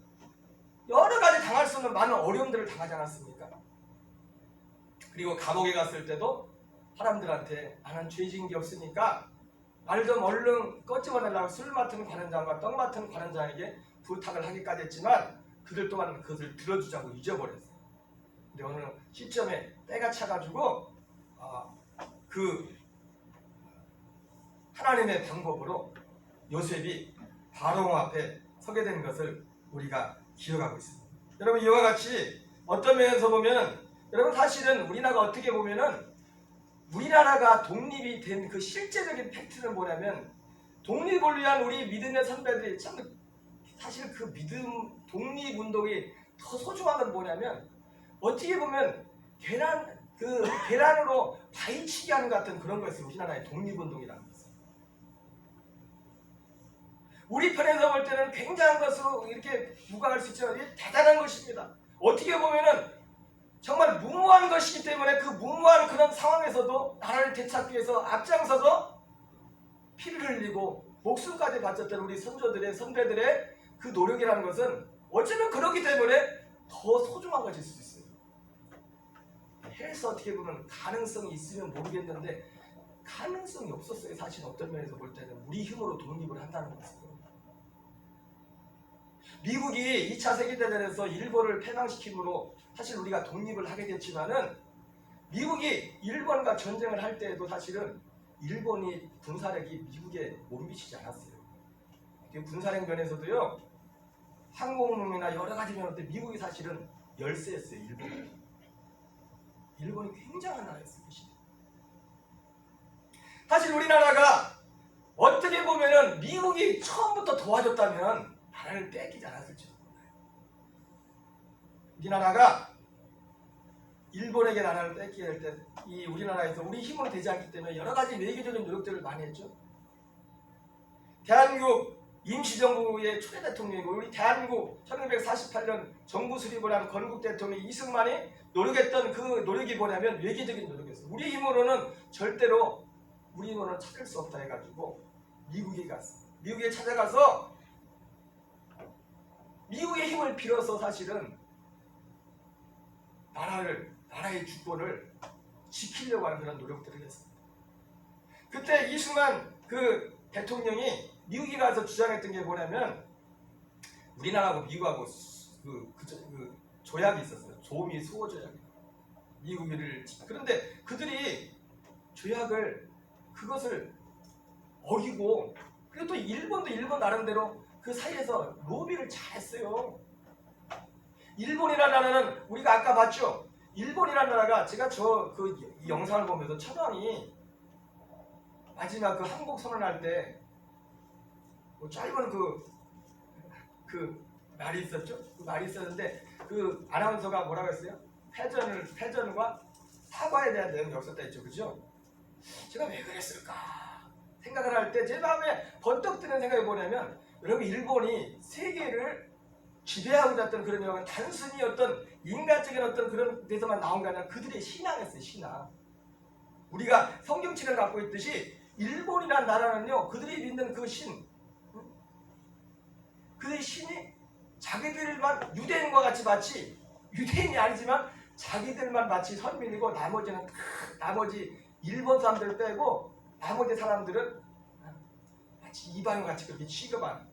여러 가지 당할 수 없는 많은 어려움들을 당하지 않았습니까? 그리고 감옥에 갔을 때도 사람들한테 나는 죄 지은 게 없으니까 날 좀 얼른 꺼집어내려고 술 맡은 관원장과 떡 맡은 관원장에게 부탁을 하기까지 했지만 그들 또한 그것을 들어주자고 잊어버렸어요. 근데 어느 시점에 때가 차가지고 그 하나님의 방법으로 요셉이 바로 앞에 서게 된 것을 우리가 기억하고 있습니다. 여러분, 이와 같이 어떤 면에서 보면 여러분 사실은 우리나라가 어떻게 보면은 우리나라가 독립이 된 그 실제적인 팩트는 뭐냐면 독립을 위한 우리 믿음의 선배들이 참 사실 그 믿음 독립운동이 더 소중한 건 뭐냐면 어떻게 보면 계란으로 바위치기 하는 것 같은 그런 거였어요. 우리나라의 독립운동이라는 것은 우리 편에서 볼 때는 굉장한 것으로 이렇게 부각할 수 있지만 이게 대단한 것입니다. 어떻게 보면은 정말 무모한 것이기 때문에 그 무모한 그런 상황에서도 나라를 되찾기 위해서 앞장서서 피를 흘리고 목숨까지 바쳤던 우리 선배들의 그 노력이라는 것은 어쩌면 그렇기 때문에 더 소중한 것일 수 있어요. 해서 어떻게 보면 가능성이 있으면 모르겠는데 가능성이 없었어요. 사실 어떤 면에서 볼 때는 우리 힘으로 독립을 한다는 것은. 미국이 2차 세계대전에서 일본을 패망시킴으로 사실 우리가 독립을 하게 됐지만은 미국이 일본과 전쟁을 할 때에도 사실은 일본이 군사력이 미국에 못 미치지 않았어요. 군사력 면에서도요, 항공모함이나 여러 가지 면에서 미국이 사실은 열세였어요. 일본이 굉장한 나라였어요. 사실 우리나라가 어떻게 보면은 미국이 처음부터 도와줬다면 나라를 뺏기지 않았을지도 몰라요. 우리나라가 일본에게 나라를 뺏기게 될 때 이 우리나라에서 우리 힘으로 되지 않기 때문에 여러 가지 외교적인 노력들을 많이 했죠. 대한민국 임시정부의 초대 대통령이고 우리 대한민국 1948년 정부 수립을 한 건국 대통령 이승만이 노력했던 그 노력이 뭐냐면 외교적인 노력이었어요. 우리 힘으로는 절대로 우리 힘으로는 찾을 수 없다 해가지고 미국에 갔어요. 미국에 찾아가서 미국의 힘을 빌어서 사실은 나라의 주권을 지키려고 하는 그런 노력들을 했습니다. 그때 이승만 그 대통령이 미국에 가서 주장했던 게 뭐냐면 우리나라하고 미국하고 그 조약이 있었어요. 조미 수호 조약. 미국을 그런데 그들이 조약을 그것을 어기고 그리고 또 일본도 일본 나름대로 그 사이에서 로비를 잘했어요. 일본이라는 나라는 우리가 아까 봤죠. 일본이라는 나라가 제가 이 영상을 보면서 천황이 마지막 그 한국 선언할 때 뭐 짧은 그 말이 있었죠. 그 말이 있었는데 그 아나운서가 뭐라고 했어요? 패전과 사과에 대한 내용이 없었다 했죠, 그죠? 제가 왜 그랬을까 생각을 할 때 제 마음에 번뜩 드는 생각이 뭐냐면 여러분 일본이 세계를 지배하고 있던 그런 영화가 단순히 어떤 인간적인 어떤 그런 데서만 나온 게 아니라 그들의 신앙이었어요. 신앙. 우리가 성경책을 갖고 있듯이 일본이라는 나라는요 그들이 믿는 그 신, 그들의 신이 자기들만 유대인과 같이 마치 유대인이 아니지만 자기들만 마치 선민이고 나머지는 나머지 일본 사람들을 빼고 나머지 사람들은 마치 이방인 같이 그렇게 취급하는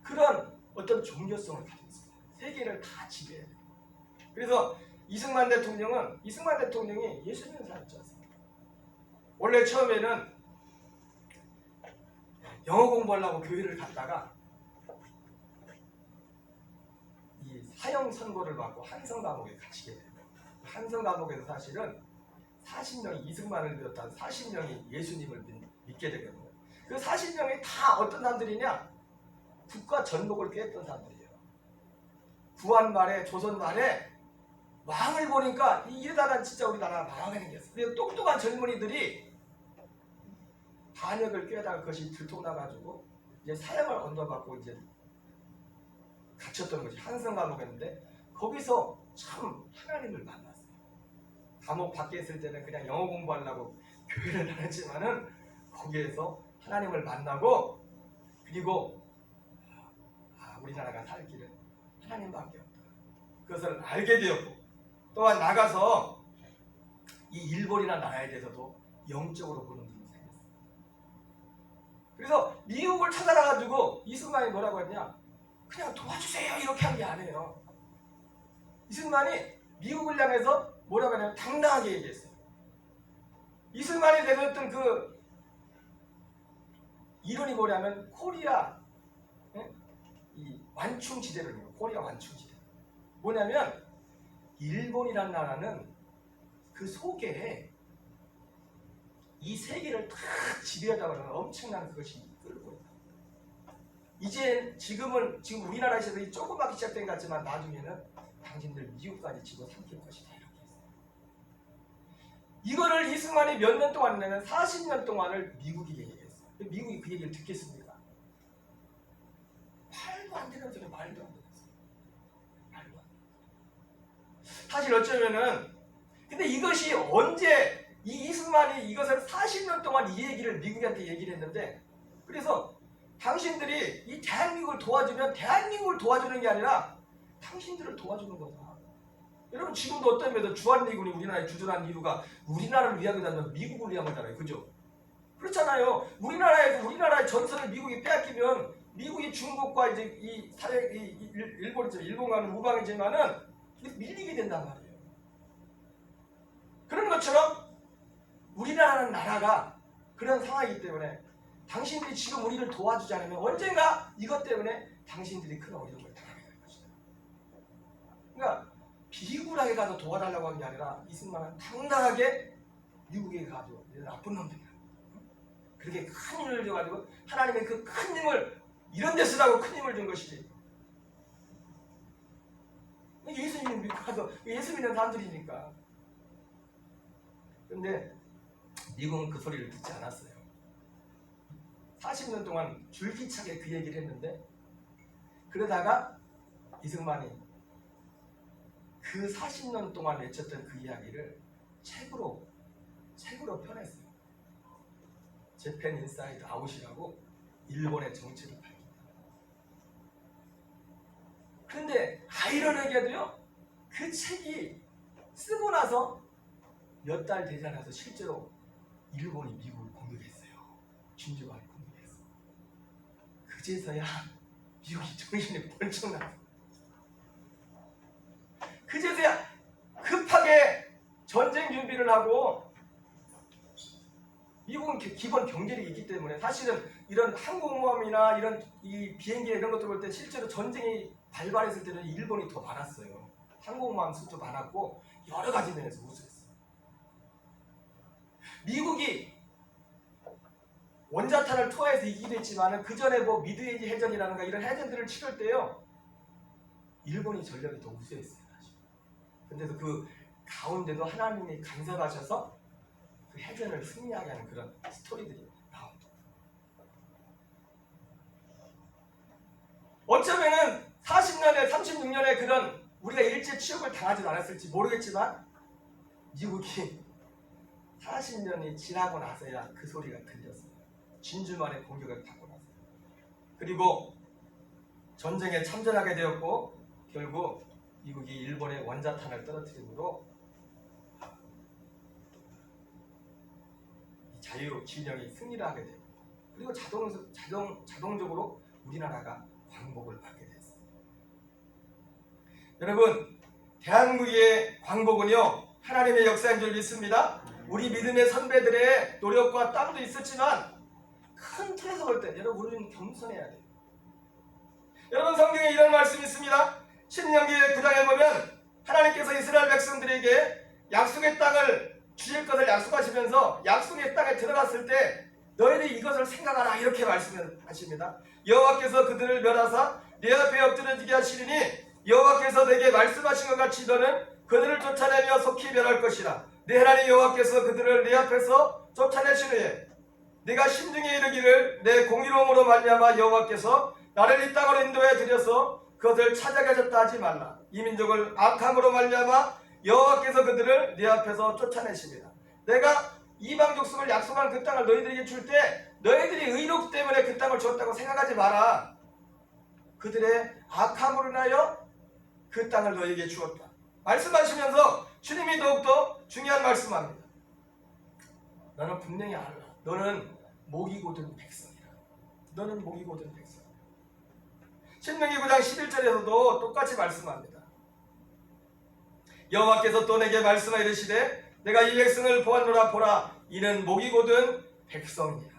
그런 어떤 종교성을 가지고 있습니다. 세계를 다 지배해야 돼요. 그래서 이승만 대통령이 예수 믿는 사람이지 않습니까? 원래 처음에는 영어 공부하려고 교회를 갔다가 이 사형 선고를 받고 한성 감옥에 갇히게 돼요. 한성 감옥에서 사실은 40명이 이승만을 비롯한 40명이 예수님을 믿게 되거든요. 그 40명이 다 어떤 사람들이냐? 국가 전복을 깼던 사람들이에요. 구한 말에 조선 말에 왕을 보니까 이러다가 진짜 우리나라가 망하게 생겼어. 그래서 똑똑한 젊은이들이 반역을 꾀다가 그것이 들통나가지고 이제 사형을 언도받고 이제 갇혔던 것이 한성 감옥이었는데 거기서 참 하나님을 만났어요. 감옥 밖에 있을 때는 그냥 영어 공부하려고 교회를 다녔지만은 거기에서 하나님을 만나고 그리고 우리나라가 살 길은 하나님밖에 없다. 그것을 알게 되었고 또한 나가서 이 일본이나 나라에 대해서도 영적으로 보는 눈이 생겼어요. 그래서 미국을 찾아가가지고 이승만이 뭐라고 했냐? 그냥 도와주세요 이렇게 한 게 아니에요. 이승만이 미국을 향해서 뭐라고 하냐면 당당하게 얘기했어요. 이승만이 내줬던 그 이론이 뭐냐면 코리아 이 완충지대를 해요. 코리아 완충지대. 뭐냐면 일본이란 나라는 그 속에 이 세계를 다 지배하다가 하는 엄청난 그것이 끌고 있다. 지금 우리나라에서 이 조그맣게 시작된 것 같지만 나중에는 당신들 미국까지 집어삼킬 것이다 이렇게 했어요. 이거를 이승만이 몇 년 동안 내면 40년 동안을 미국이 얘기했어요. 미국이 그 얘기를 듣겠습니까? 말도 안 되는 소리, 말도 안 되는 소리. 말도 안 되는 소리. 사실 어쩌면은 근데 이것이 언제 이승만이 이것을 40년 동안 이 얘기를 미국한테 얘기를 했는데 그래서 당신들이 이 대한민국을 도와주면 대한민국을 도와주는 게 아니라 당신들을 도와주는 거다. 여러분 지금도 어떤 면에서 주한미군이 우리나라에 주둔한 이유가 우리나라를 위한 거잖아요. 미국을 위한 거잖아요. 그죠? 그렇잖아요. 우리나라의 전선을 미국이 빼앗기면 미국이 중국과 이제 일본과는 우방이지만은 밀리게 된단 말이에요. 그런 것처럼 우리나라는 나라가 그런 상황이기 때문에 당신들이 지금 우리를 도와주지 않으면 언젠가 이것 때문에 당신들이 큰 어려움을 당하게 될 것이다. 그러니까 비굴하게 가서 도와달라고 한 게 아니라 이승만은 당당하게 미국에 가서 나쁜 놈들이야. 그렇게 큰 힘을 줘가지고 하나님의 그 큰 힘을 이런 데 쓰라고 큰 힘을 준 것이지. 예수님을 믿고 가서 예수 믿는 사람들이니까. 그런데 미국은 그 소리를 듣지 않았어요. 40년 동안 줄기차게 그 얘기를 했는데 그러다가 이승만이 그 40년 동안 외쳤던 그 이야기를 책으로 펴냈어요. 재팬 인사이드 아웃이라고 일본의 정치를 밝힌다. 그런데 아이러니하게도요, 그 책이 쓰고 나서 몇 달 되지 않아서 실제로 일본이 미국을 공격했어요. 진주만이 공격했어요. 그제서야 미국이 정신이 번쩍 났어요. 그제서야 급하게 전쟁 준비를 하고 미국은 기본 경제력이 있기 때문에 사실은 이런 항공모함이나 이런 이 비행기 이런 것들 볼 때 실제로 전쟁이 발발했을 때는 일본이 더 많았어요. 항공모함 수도 많았고 여러 가지 면에서 우수했어요. 미국이 원자탄을 투하해서 이기기도 했지만 그 전에 뭐 미드웨이 해전이라든가 이런 해전들을 치를 때요 일본이 전력이 더 우수했어요. 근데도 그 가운데도 하나님이 간섭하셔서 그 해전을 승리하게 하는 그런 스토리들이 나옵니다. 어쩌면은 40년에 36년에 그런 우리가 일제 치욕을 당하지도 않았을지 모르겠지만 미국이 40년이 지나고 나서야 그 소리가 들렸어요. 진주만의 공격을 받고 나서. 그리고 전쟁에 참전하게 되었고 결국 미국이 일본의 원자탄을 떨어뜨림으로 자유 진영이 승리를 하게 됩니다. 그리고 자동적으로 우리나라가 광복을 받게 됐어요. 여러분, 대한민국의 광복은요 하나님의 역사인 줄 믿습니다. 우리 믿음의 선배들의 노력과 땀도 있었지만 큰 틀에서 볼 때 여러분 우리는 겸손해야 돼요. 여러분, 성경에 이런 말씀이 있습니다. 신명기 9장에 보면 하나님께서 이스라엘 백성들에게 약속의 땅을 주실 것을 약속하시면서 약속의 땅에 들어갔을 때 너희들이 이것을 생각하라 이렇게 말씀하십니다. 여호와께서 그들을 멸하사 내 앞에 엎드려지게 하시리니 여호와께서 내게 말씀하신 것 같이 너는 그들을 쫓아내며 속히 멸할 것이라. 내 하나님 여호와께서 그들을 내 앞에서 쫓아내신 후에 네가 심중에 이르기를 내 공의로움으로 말미암아 여호와께서 나를 이 땅으로 인도해 들여서 그것을 찾아게 하셨다 하지 말라. 이 민족을 악함으로 말미암아 여호와께서 그들을 네 앞에서 쫓아내십니다. 내가 이방 족속을 약속한 그 땅을 너희들에게 줄 때 너희들이 의롭기 때문에 그 땅을 줬다고 생각하지 마라. 그들의 악함으로 인하여 그 땅을 너희에게 주었다 말씀하시면서 주님이 더욱더 중요한 말씀합니다. 너는 분명히 알아. 너는 목이 곧은 백성이라. 너는 목이 곧은 백성. 신명기 9장 11절에서도 똑같이 말씀합니다. 여호와께서 또 내게 말씀하여 이르시되 내가 이 백성을 보았노라. 보라, 이는 목이 곧은 백성이라.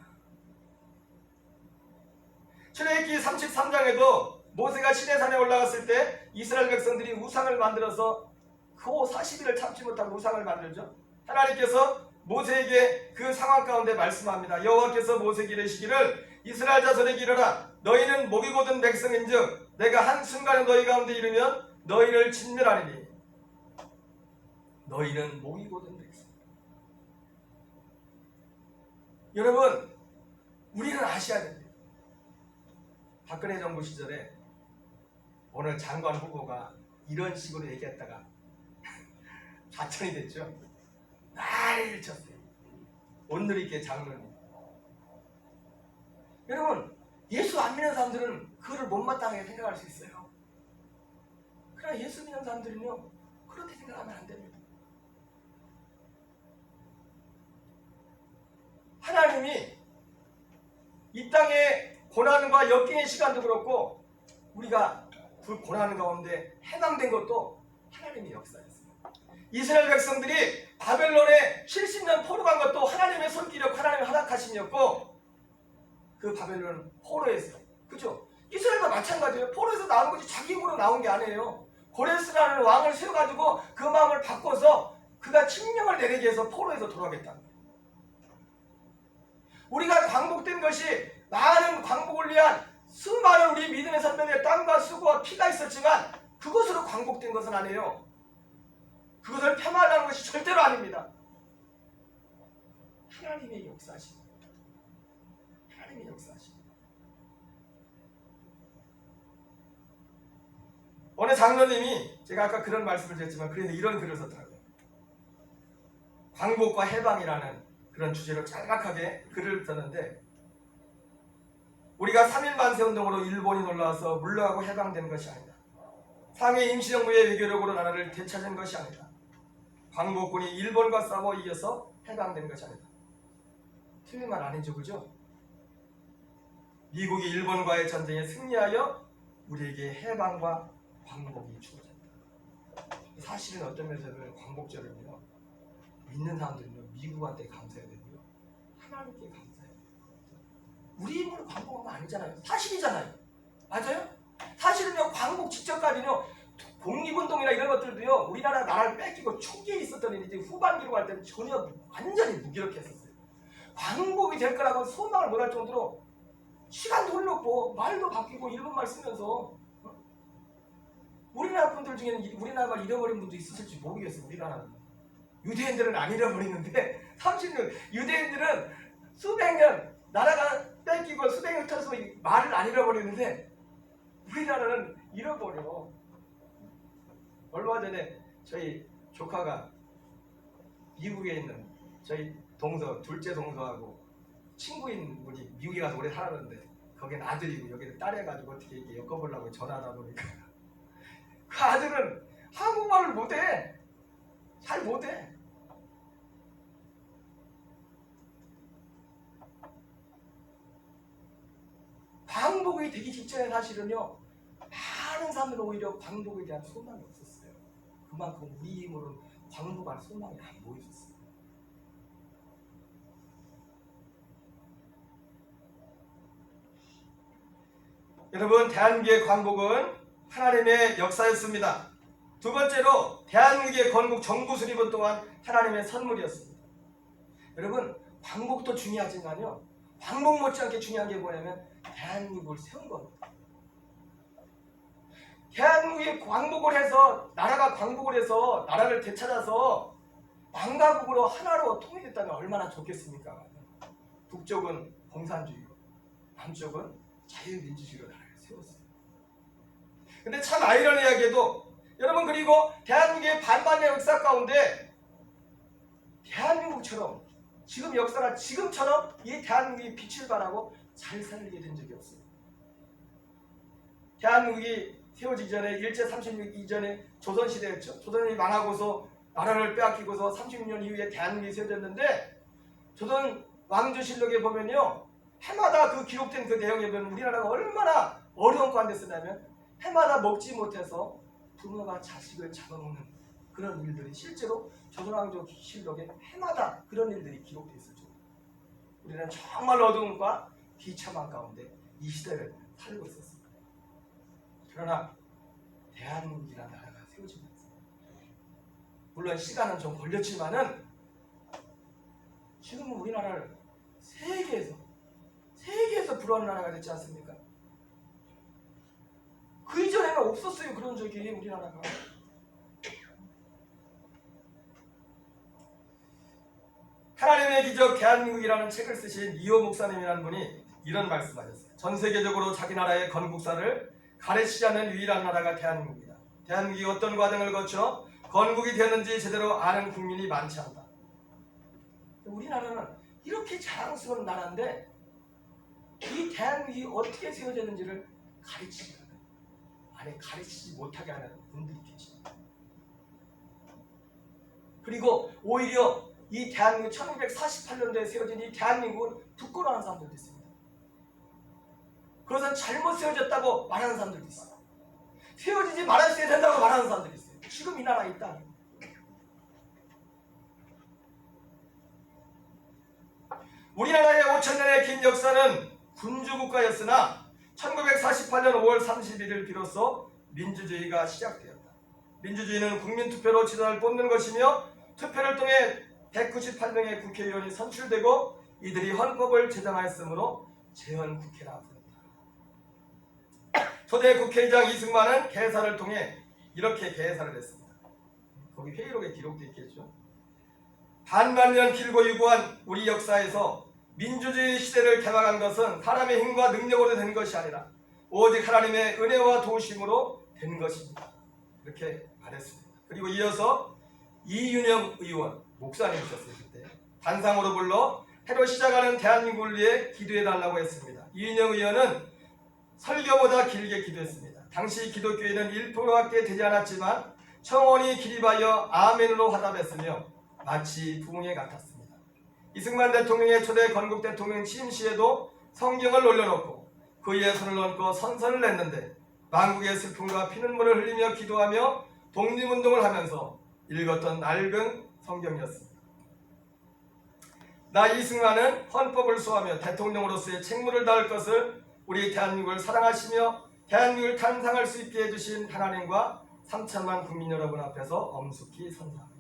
출애굽기 33장에도 모세가 시내산에 올라갔을 때 이스라엘 백성들이 우상을 만들어서 그 40일을 참지 못하고 우상을 만들죠. 하나님께서 모세에게 그 상황 가운데 말씀합니다. 여호와께서 모세에게 이르시기를 이스라엘 자손에게 이르라. 너희는 목이 곧은 백성인즉 내가 한순간에 너희 가운데 이르면 너희를 진멸하리니. 너희는 목이 곧은 백성. 여러분, 우리는 아셔야 됩니다. 박근혜 정부 시절에 오늘 장관 후보가 이런 식으로 얘기했다가 좌천이 됐죠. 난리를 쳤어요. 온누리께 장로님. 여러분, 예수 안 믿는 사람들은 그거를 못마땅하게 생각할 수 있어요. 그러나 예수 믿는 사람들은요 그렇게 생각하면 안 됩니다. 하나님이 이 땅의 고난과 역경의 시간도 그렇고 우리가 그 고난 가운데 해방된 것도 하나님의 역사였어요. 이스라엘 백성들이 바벨론에 70년 포로 간 것도 하나님의 손길이었고 하나님의 허락하심이었고 그 바벨론 포로에서, 그죠? 이스라엘과 마찬가지예요. 포로에서 나온 것이 자기 힘으로 나온 게 아니에요. 고레스라는 왕을 세워가지고 그 마음을 바꿔서 그가 칙령을 내리게 해서 포로에서 돌아오겠다는 거예요. 우리가 광복된 것이 많은 광복을 위한 수많은 우리 믿음의 선배들의 땀과 수고와 피가 있었지만 그것으로 광복된 것은 아니에요. 그것을 폄하하는 것이 절대로 아닙니다. 하나님의 역사십니다. 하나님의 역사십니다. 어느 장로님이 제가 아까 그런 말씀을 드렸지만 그래서 이런 글을 썼더라고요. 광복과 해방이라는 그런 주제로 짤막하게 글을 썼는데 우리가 3.1 만세운동으로 일본이 놀라워서 물러가고 해방된 것이 아니다. 상해 임시정부의 외교력으로 나라를 되찾은 것이 아니다. 광복군이 일본과 싸워 이겨서 해방된 것이 아니다. 틀린 말 아니죠, 그죠? 미국이 일본과의 전쟁에 승리하여 우리에게 해방과 광복이 주어졌다. 사실은 어떤 면에서는 광복절은요 믿는 사람들은요 미국한테 감사해야 되고요 하나님께 감사해야 돼요. 우리 힘으로 광복한 거 아니잖아요. 사실이잖아요. 맞아요? 사실은요 광복 직전까지는요 독립운동이나 이런 것들도요 우리나라 나라를 뺏기고 초기에 있었던 이제 후반기로 갈 때는 전혀 완전히 무기력했었어요. 광복이 될 거라고 소망을 못할 정도로 시간도 흘렀고 말도 바뀌고 일본말 쓰면서 우리나라 분들 중에는 우리나라 말 잃어버린 분도 있었을지 모르겠어요. 우리나라는 유대인들은 안 잃어버리는데 30년 유대인들은 수백 년 나라가 뺏기고 수백 년 터서 말을 안 잃어버리는데 우리나라는 잃어버려. 얼마 전에 저희 조카가 미국에 있는 저희 동서 둘째 동서하고 친구인 분이 미국에 가서 오래 살았는데 거긴 아들이고 여기는 딸해가지고 어떻게 이렇게 엮어보려고 전화하다 보니까 그 아들은 한국말을 못해. 잘 못해. 광복이 되기 직전에 사실은요 많은 사람들은 오히려 광복에 대한 소망이 없었어요. 그만큼 우리 힘으로는 광복할 소망이 안 보여줬어요. 여러분, 대한민국의 광복은 하나님의 역사였습니다. 두 번째로 대한민국의 건국 정부 수립은 또한 하나님의 선물이었습니다. 여러분, 광복도 중요하지만요, 광복 못지않게 중요한 게 뭐냐면 대한민국을 세운 겁니다. 대한민국이 광복을 해서, 나라가 광복을 해서 나라를 되찾아서 왕가국으로 하나로 통일됐다면 얼마나 좋겠습니까? 북쪽은 공산주의고 남쪽은 자유민주주의로 나라를 세웠어요. 근데 참 아이러니하게도 여러분, 그리고 대한민국의 반반의 역사 가운데 대한민국처럼 지금 역사가 지금처럼 이 대한민국이 빛을 발하고 잘 살게 된 적이 없어요. 대한민국이 세워지기 전에 일제 36 이전에 조선시대였죠. 조선이 망하고서 나라를 빼앗기고서 36년 이후에 대한민국이 세워졌는데, 조선 왕조실록에 보면요, 해마다 그 기록된 그 내용에 보면 우리나라가 얼마나 어려운 가운데 쓰냐면 해마다 먹지 못해서 부모가 자식을 잡아먹는 그런 일들이 실제로 조선왕조실록에 해마다 그런 일들이 기록되어 있었죠. 우리는 정말 어두움과 비참한 가운데 이 시대를 살고 있었습니다. 그러나 대한민국이라는 나라가 세워지면서, 물론 시간은 좀 걸렸지만은 지금은 우리나라를 세계에서 불우한 나라가 됐지 않습니까? 그 이전에는 없었어요, 그런 적이 우리나라가. 하나님의 기적 대한민국이라는 책을 쓰신 이호 목사님이라는 분이 이런 말씀하셨어요. 전 세계적으로 자기 나라의 건국사를 가르치지 않는 유일한 나라가 대한민국이다. 대한민국이 어떤 과정을 거쳐 건국이 되었는지 제대로 아는 국민이 많지 않다. 우리나라는 이렇게 자랑스러운 나라인데 이 대한민국이 어떻게 세워졌는지를 가르치지 않아요. 아니, 가르치지 못하게 하는 분들이 계십니다. 그리고 오히려 이 대한민국 1948년도에 세워진 이 대한민국은 부끄러워하는 사람들도 있습니다. 그것은 잘못 세워졌다고 말하는 사람들도 있어요. 세워지지 말았어야 된다고 말하는 사람들이 있어요. 지금 이 나라에 있다. 우리나라의 5천년의 긴 역사는 군주국가였으나 1948년 5월 31일 비로소 민주주의가 시작되었다. 민주주의는 국민투표로 지도자를 뽑는 것이며 투표를 통해 198명의 국회의원이 선출되고 이들이 헌법을 제정하였으므로 재헌국회라 부른다. 초대 국회의장 이승만은 개사를 통해 이렇게 개사를 했습니다. 거기 회의록에 기록되어 있겠죠. 반만년 길고 유구한 우리 역사에서 민주주의 시대를 개방한 것은 사람의 힘과 능력으로 된 것이 아니라 오직 하나님의 은혜와 도우심으로 된 것입니다. 이렇게 말했습니다. 그리고 이어서 이윤영 의원, 목사님이셨어요. 그때 단상으로 불러 새로 시작하는 대한민국을 위해 기도해달라고 했습니다. 이윤영 의원은 설교보다 길게 기도했습니다. 당시 기독교인은 1%밖에 되지 않았지만 청원이 기립하여 아멘으로 화답했으며 마치 부흥회 같았습니다. 이승만 대통령의 초대 건국 대통령 취임 시에도 성경을 올려놓고 그 위에 손을 얹고 선서를 냈는데 만국의 슬픔과 피눈물을 흘리며 기도하며 독립운동을 하면서 읽었던 낡은 성경이었습니다. 나 이승만은 헌법을 수호하며 대통령으로서의 책무를 다할 것을 우리 대한민국을 사랑하시며 대한민국을 탄생할 수 있게 해주신 하나님과 3천만 국민 여러분 앞에서 엄숙히 선사합니다.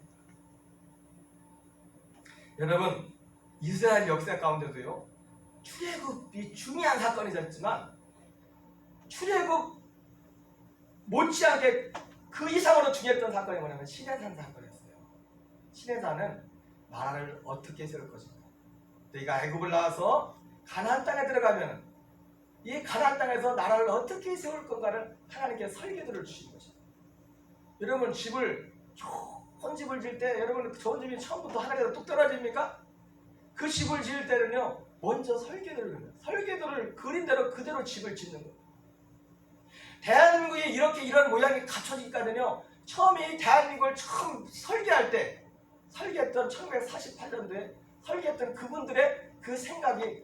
여러분, 이스라엘 역사 가운데도요, 출애굽이 중요한 사건이었지만 출애굽 못지않게 그 이상으로 중요했던 사건이 뭐냐면 시내산 사건이었어요. 시내산은 나라를 어떻게 세울 것인가. 너희가 애굽을 나와서 가나안 땅에 들어가면 이 가나안 땅에서 나라를 어떻게 세울 건가를 하나님께 설계도를 주신 것입니다. 여러분, 집을 좋은 집을 지을 때 여러분 좋은 집이 처음부터 하늘에서 뚝 떨어집니까? 그 집을 지을 때는요, 먼저 설계도를 그린 대로 그대로 집을 짓는 거예요. 대한민국이 이렇게 이런 모양이 갖춰지니까는요, 처음에 이 대한민국을 처음 설계했던 1948년도에 설계했던 그분들의 그 생각이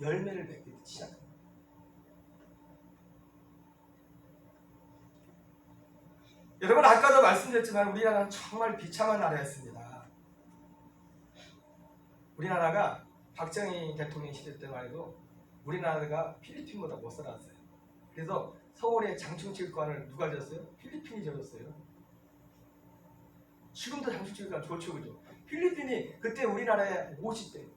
열매를 맺기 시작합니다. 여러분 아까도 말씀드렸지만 우리나라는 정말 비참한 나라였습니다. 우리나라가 박정희 대통령 시대 때만 해도 우리나라가 필리핀보다 못 살았어요. 그래서 서울의 장충체육관을 누가 졌어요? 필리핀이 져줬어요. 지금도 장충체육관 좋죠, 그죠? 필리핀이 그때 우리나라의 50대.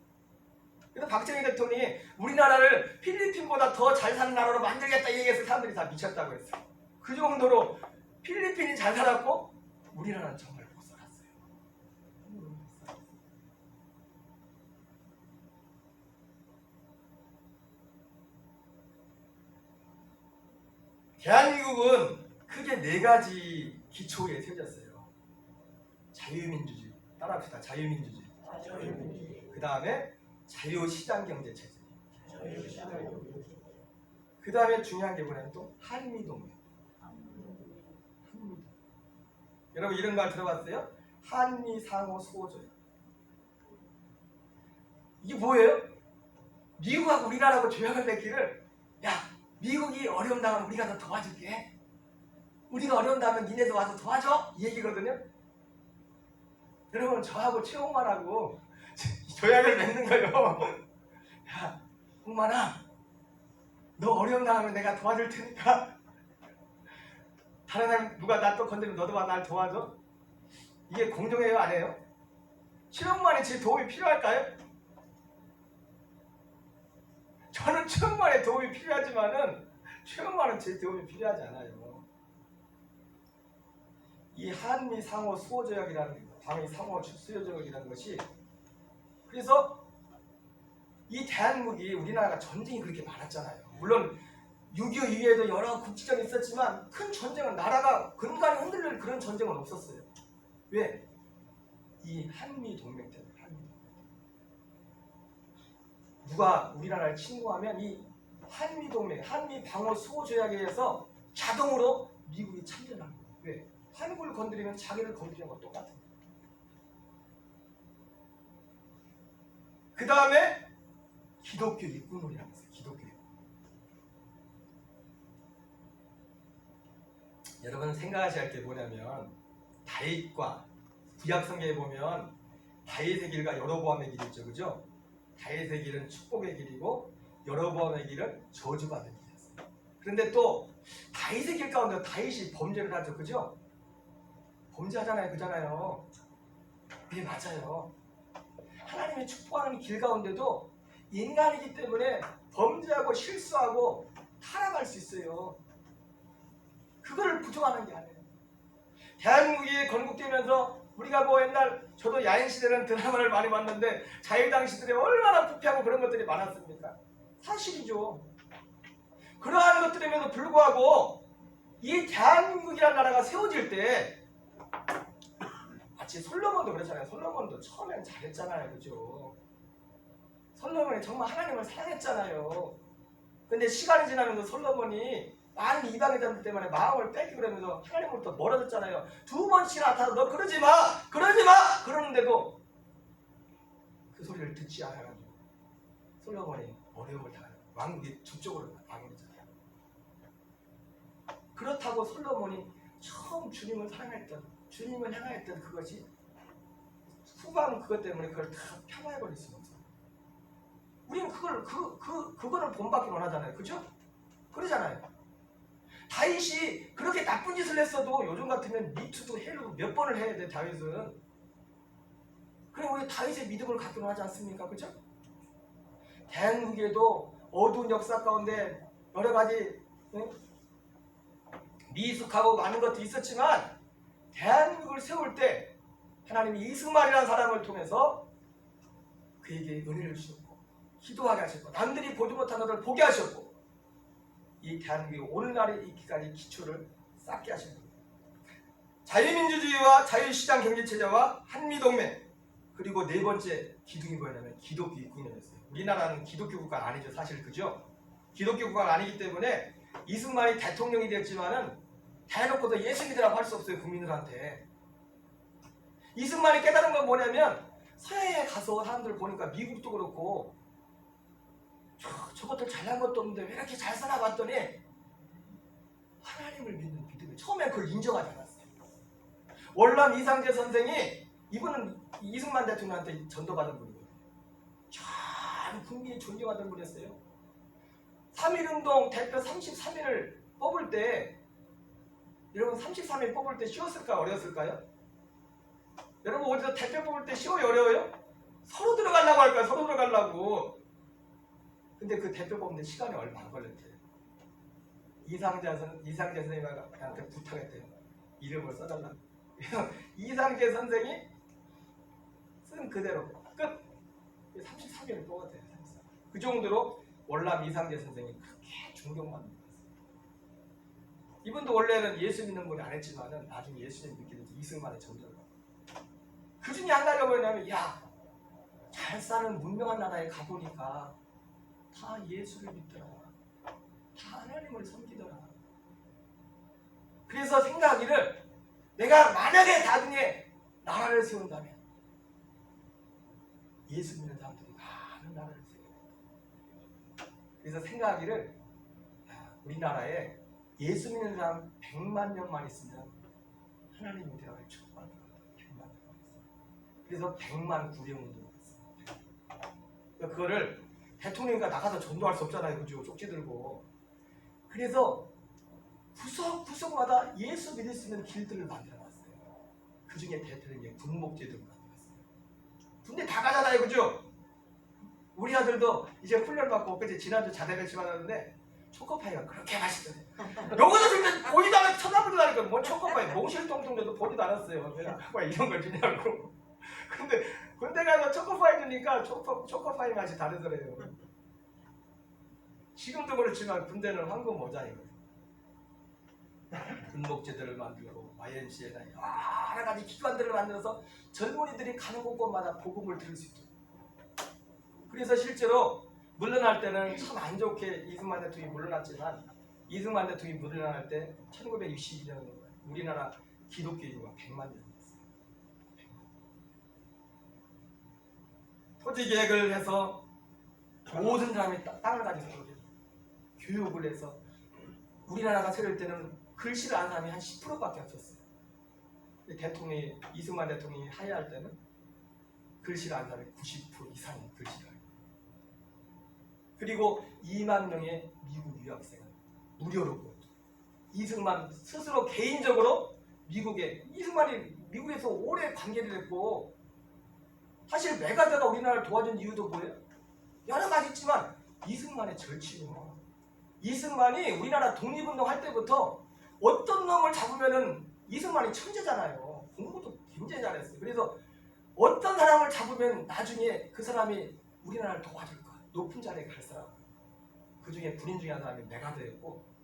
그래서 박정희 대통령이 우리나라를 필리핀보다 더 잘 사는 나라로 만들겠다 얘기해서 사람들이 다 미쳤다고 했어요. 그 정도로 필리핀이 잘 살았고 우리나라는 정말 못 살았어요. 대한민국은 크게 4가지 기초에 세워졌어요. 자유민주주의, 따라합시다. 자유민주주의. 그 다음에 자유시장경제체제. 그 다음에 중요한 게 뭐냐면 또 한미동맹. 여러분 이런 말 들어봤어요? 한미상호수호조약. 이게 뭐예요? 미국하고 우리나라하고 조약을 맺기를, 야, 미국이 어려움 당하면 우리가 더 도와줄게. 우리가 어려움 당하면 니네도 와서 도와줘. 이 얘기거든요. 여러분 저하고 최홍만하고 조약을 맺는 거예요. 야, 홍만아, 너 어려움 당하면 내가 도와줄 테니까 다른 사람 누가 나 또 건드리면 너도 와 날 도와줘? 이게 공정해요, 안 해요? 최홍만이 제 도움이 필요할까요? 저는 최홍만의 도움이 필요하지만은 최홍만은 제 도움이 필요하지 않아요. 이 한미 상호 수호 조약이라는 한미 상호 수호 조약이라는 것이, 그래서 이 대한민국이, 우리나라가 전쟁이 그렇게 많았잖아요. 물론 6.25 이후에도 여러 국지전이 있었지만 큰 전쟁은, 나라가 근간이 흔들릴 그런 전쟁은 없었어요. 왜? 이 한미 동맹 때문에. 누가 우리나라를 침공하면 이 한미 동맹, 한미 방어 수호 조약에 의해서 자동으로 미국이 참전하는 거예요. 왜? 한국을 건드리면 자기를 건드리는 거 똑같은 거예요. 그 다음에 기독교 입국론이라고 있어요. 기독교 입국. 여러분 생각하셔야 할 게 뭐냐면, 다윗과 구약성경에 보면 다윗의 길과 여로보암의 길이 있죠, 그죠? 다윗의 길은 축복의 길이고 여로보암의 길은 저주받은 길이었어요. 그런데 또 다윗의 길 가운데 다윗이 범죄를 하죠, 그죠? 범죄하잖아요, 그잖아요. 네, 맞아요. 하나님의 축복하는 길 가운데도 인간이기 때문에 범죄하고 실수하고 타락할 수 있어요. 그거를 부정하는 게 아니에요. 대한민국이 건국되면서 우리가 뭐 옛날, 저도 야인시대는 드라마를 많이 봤는데 자유당 시대에 얼마나 부패하고 그런 것들이 많았습니까? 사실이죠. 그러한 것들임에도 불구하고 이 대한민국이라는 나라가 세워질 때, 마치 솔로몬도 그렇잖아요. 솔로몬도 처음엔 잘했잖아요, 그죠? 솔로몬이 정말 하나님을 사랑했잖아요. 근데 시간이 지나면서 솔로몬이 많은 이방인들 때문에 마음을 뺏기고 그러면서 하나님으로부터 멀어졌잖아요. 2번씩이나 나타나서 너 그러지 마! 그러지 마! 그러는데도 그 소리를 듣지 않아가지고 솔로몬이 어려움을 당해요. 왕국이 저쪽으로 망해졌잖아요. 그렇다고 솔로몬이 처음 주님을 사랑했던, 주님을 향하였던 그것이 후방 그것 때문에 그걸 다 폄하해버릴 수는 없어요. 우리는 그거를 본받기 원하잖아요. 그죠? 그러잖아요. 다윗이 그렇게 나쁜 짓을 했어도 요즘 같으면 미투도 헬로 몇 번을 해야 돼, 다윗은. 그래, 우리 다윗의 믿음을 갖기로 하지 않습니까? 그죠? 대한민국에도 어두운 역사 가운데 여러 가지 미숙하고 많은 것도 있었지만, 대한민국을 세울 때 하나님이 이승만이라는 사람을 통해서 그에게 은혜를 주셨고 기도하게 하셨고 남들이 보지 못한 것을 보게 하셨고, 이 대한민국이 오늘날에 있기까지 기초를 쌓게 하신 겁니다. 자유민주주의와 자유시장 경제체제와 한미동맹, 그리고 4번째 기둥이 뭐냐면 기독교 입국론이었어요. 우리나라는 기독교 국가가 아니죠, 사실, 그죠? 기독교 국가가 아니기 때문에 이승만이 대통령이 됐지만은 대놓고도 예수 믿으라고 할 수 없어요, 국민들한테. 이승만이 깨달은 건 뭐냐면, 서해에 가서 사람들 보니까 미국도 그렇고 저것들 잘난 것도 없는데 왜 이렇게 잘 살아봤더니 하나님을 믿는 믿음이, 처음엔 그걸 인정하지 않았어요. 월남 이상재 선생이 이분은 이승만 대통령한테 전도받은 분이거든요. 참 국민이 존경하던 분이었어요. 3.1운동 대표 33인을 뽑을 때 여러분 33인 뽑을 때 쉬웠을까 어려웠을까요? 여러분 어디서 대표 뽑을 때 쉬워요 어려워요? 서로 들어가려고 할까요? 서로 들어가려고. 근데 그 대표 뽑는데 시간이 얼마 안 걸렸대요. 이상재 선생님한테 부탁했대요. 이름을 써달라고. 그래서 이상재 선생이 쓴 그대로 끝. 33개를 뽑았대요. 그 정도로 월남 이상재 선생이 그렇게 존경받는 거였어요. 이분도 원래는 예수 믿는 분이 아니었지만은 나중에 예수님 믿게 돼서 이승만의 전도를 받고. 그 중에 한 가지가 뭐냐면 잘 사는 문명한 나라에 가보니까 다 예수를 믿더라. 다 하나님을 섬기더라. 그래서 생각하기를 내가 만약에 나중에 나라를 세운다면 예수 믿는 사람들이 많은 나라를 세워야 된다. 그래서 생각하기를 우리나라에 예수 믿는 사람 100만 명만 있으면 하나님이 대화를 축복할 것 같아요. 100만 명만 있어요. 그래서 100만 구령운동을 했어요. 그거를 대통령이니까 나가서 전도할 수 없잖아요. 그죠? 쪽지 들고. 그래서 구석구석마다 예수 믿을 수 있는 길들을 만들어놨어요. 그 중에 대표적인 군목제도를 만들었어요. 군대 다 가잖아요. 그죠? 우리 아들도 이제 훈련받고 그제 지난주 자대 배치받았는데 초코파이가 그렇게 맛있더래. 여기서 지금 보지도 않아 쳐다보지도 않으니까 뭐 초코파이 몽실통통도 보지도 않았어요. 내가 왜 이런 걸 주냐고. 근데 군대 가서 초코파이 주니까 초코파이 맛이 다르더래요. 지금도 그렇지만 군대는 황금 모자이거든요. 군복제도를 만들고 YMCA나 여러 가지 기관들을 만들어서 젊은이들이 가는 곳곳마다 복음을 들을 수 있도록. 그래서 실제로 물러날 때는 참 안 좋게 이승만 대통령이 물러났지만 이승만 대통령이 물러날 때 1962년 우리나라 기독교 인구가 100만 명 됐어요. 토지 계획을 해서 모든 사람이 땅을 가지고 교육을 해서 우리나라가 세울 때는 글씨를 아는 사람이 한 10%밖에 없었어요. 대통령이 이승만 대통령이 하야할 때는 글씨를 아는 사람이 90% 이상의 글씨를 알고. 그리고 2만 명의 미국 유학생을 무료로 보냈죠. 이승만 스스로 개인적으로 이승만이 미국에서 오래 관계를 했고 사실 메가드가 우리나라를 도와준 이유도 뭐예요? 여러 가지 있지만 이승만의 절친이요. 이승만이 우리나라 독립운동 할 때부터 어떤 놈을 잡으면은 이승만이 천재잖아요. 공부도 굉장히 잘했어요. 그래서 어떤 사람을 잡으면 나중에 그 사람이 우리나라를 도와줄 거야. 높은 자리에 갈 사람. 그 중에 군인 중에 한 사람이 메가드였고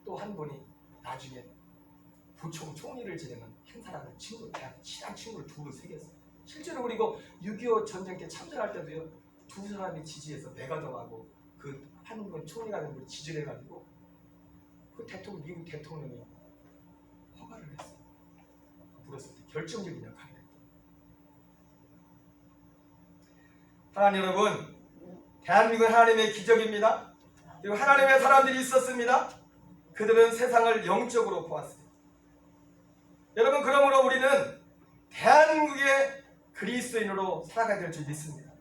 또 한 분이 나중에 부총 총리를 지내는 한 사람을 대학 친한 친구를 둘을 새겼어요. 실제로 그리고 6.25 전쟁 때 참전할 때도요. 두 사람이 지지해서 메가드하고 그 한 분 총리가 된 분이 지지를 해가지고 그 미국 대통령이 허가를 했어요. 물었을 때 결정적인 역할을 했다. 하나님 여러분, 대한민국은 하나님의 기적입니다. 그리고 하나님의 사람들이 있었습니다. 그들은 세상을 영적으로 보았어요. 여러분 그러므로 우리는 대한민국의 그리스도인으로 살아가야 될 줄 믿습니다.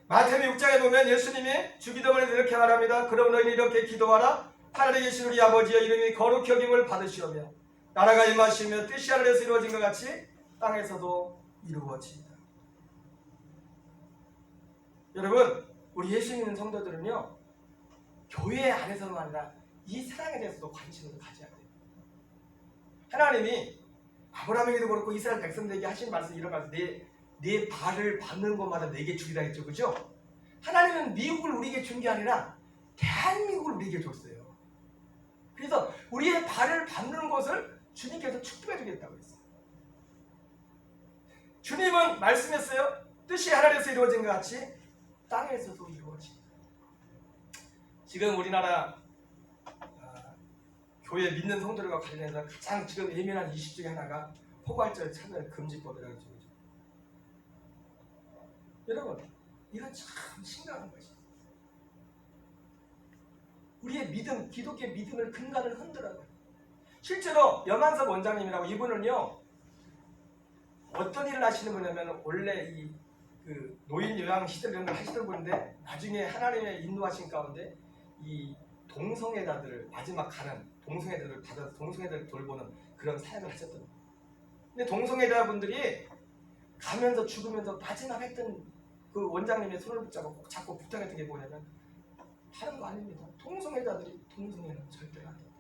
마태복음 6장에 보면 예수님이 주기도문에 이렇게 말합니다. 그럼 너희는 이렇게 기도하라. 하늘에 계신 우리 아버지의 이름이 거룩히 여김을 받으시오며 나라가 임하시며 뜻이 하늘에서 이루어진 것 같이 땅에서도 이루어집니다. 여러분 우리 예수 믿는 성도들은요 교회 안에서만 아니라 이 세상에 대해서도 관심을 가져야 돼요. 하나님이 아브라함에게도 그렇고 이스라엘 백성들에게 하신 말씀 이런 말씀 내 발을 밟는 곳마다 내게 주리라 했죠. 그죠? 하나님은 미국을 우리에게 준 게 아니라 대한민국을 우리에게 줬어요. 그래서 우리의 발을 밟는 곳을 주님께서 축복해 주겠다고 했어요. 주님은 말씀했어요. 뜻이 하늘에서 이루어진 것 같이 땅에서도 이루어진다. 지금 우리나라 교회 믿는 성도들과 관련해서 가장 지금 예민한 이슈 중에 하나가 포괄적 차별 금지법이라는 거죠. 여러분 이건 참 심각한 것이죠. 우리의 믿음, 기독교의 믿음을 근간을 흔들어요. 실제로 염한섭 원장님이라고 이분은요 어떤 일을 하시는 분이냐면 원래 이 그 노인 요양 시설 이런 걸 하시던 분인데 나중에 하나님의 인도하신 가운데 이 동성애자들을 마지막 가는 동성애자들을 받아서 동성애자를 돌보는 그런 사역을 하셨던 거예요. 근데 동성애자분들이 가면서 죽으면서 마지막 했던 그 원장님의 손을 붙잡고 꼭 잡고 부탁했던 게 뭐냐면 다른 거 아닙니다. 동성애자들이 동성애는 절대로 안 된다.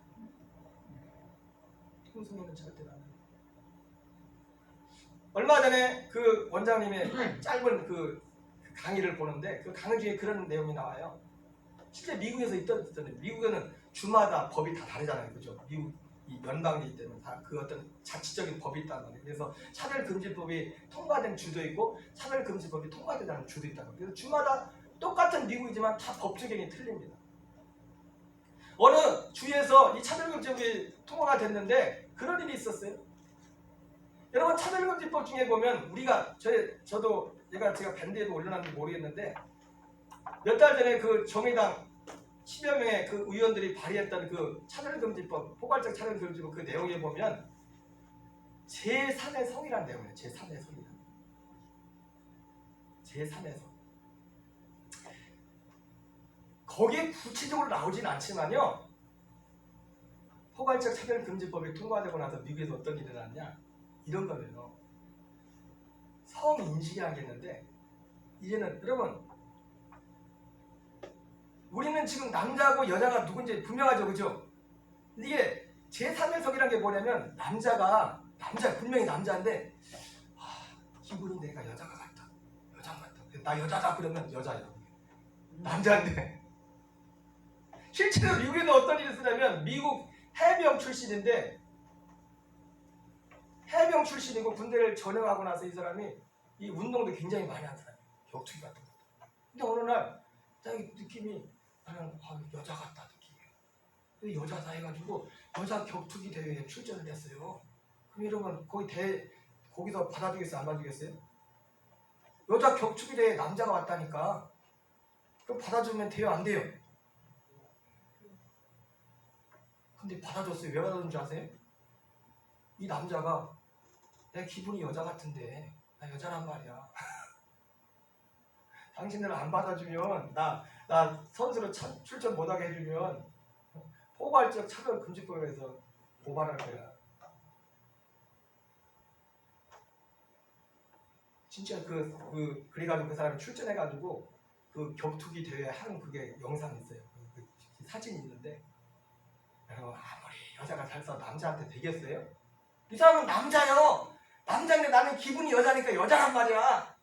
동성애는 절대로 안 된다. 얼마 전에 그 원장님의 짧은 그 강의를 보는데 그 강의 중에 그런 내용이 나와요. 실제 미국에서 있던 미국에는 주마다 법이 다 다르잖아요, 그죠? 미국 이 연방이기 때문에 다 그 어떤 자치적인 법이 있단 말이에요. 그래서 차별금지법이 통과된 주도 있고 차별금지법이 통과되지 않은 주도 있다고. 그래서 주마다 똑같은 미국이지만 다 법 적용이 틀립니다. 어느 주에서 이 차별금지법이 통과가 됐는데 그런 일이 있었어요. 여러분 차별금지법 중에 보면 우리가 저도 제가 밴드에도 올려놨는지 모르겠는데 몇 달 전에 그 정의당 10여 명의 그 의원들이 발의했던 그 차별금지법, 포괄적 차별금지법 그 내용에 보면 제3의 성이라는 내용이에요. 제3의 성이라는. 제3의 성. 거기에 구체적으로 나오진 않지만요. 포괄적 차별금지법이 통과되고 나서 미국에서 어떤 일이 일어났냐? 이런 거예요. 성인식이 하겠는데 이제는 여러분 우리는 지금 남자고 여자가 누군지 분명하죠, 그죠? 이게 제3의 성이라는 게 뭐냐면 남자 분명히 남자인데 기분이 내가 여자 같다. 나 여자다 그러면 여자야. 남자인데 실제로 미국에는 어떤 일이 있었냐면 미국 해병 출신이고 군대를 전역하고 나서 이 사람이 이 운동도 굉장히 많이 한 사람이에요. 격투기 같은 거. 근데 어느 날 자기 느낌이 나는 여자 같다 느낌이에요. 여자다 해가지고 여자 격투기 대회에 출전을 했어요. 그럼 이러면 거기서 받아주겠어요? 안 받아주겠어요? 여자 격투기 대회에 남자가 왔다니까. 그럼 받아주면 돼요? 안 돼요? 근데 받아줬어요. 왜 받아준 줄 아세요? 이 남자가 내 기분이 여자 같은데 나 여자란 말이야. 당신들 안 받아주면 나 선수로 출전 못하게 해주면 포괄적 차별금지법에서 고발할 거야. 진짜 그래가지고 그 사람이 출전해가지고 그 격투기 대회 한 그게 영상이 있어요. 그 사진이 있는데 여러분 아무리 여자가 잘 싸워 남자한테 되겠어요? 이 사람은 남자요. 남자인데 나는 기분이 여자니까 여자란 말이야.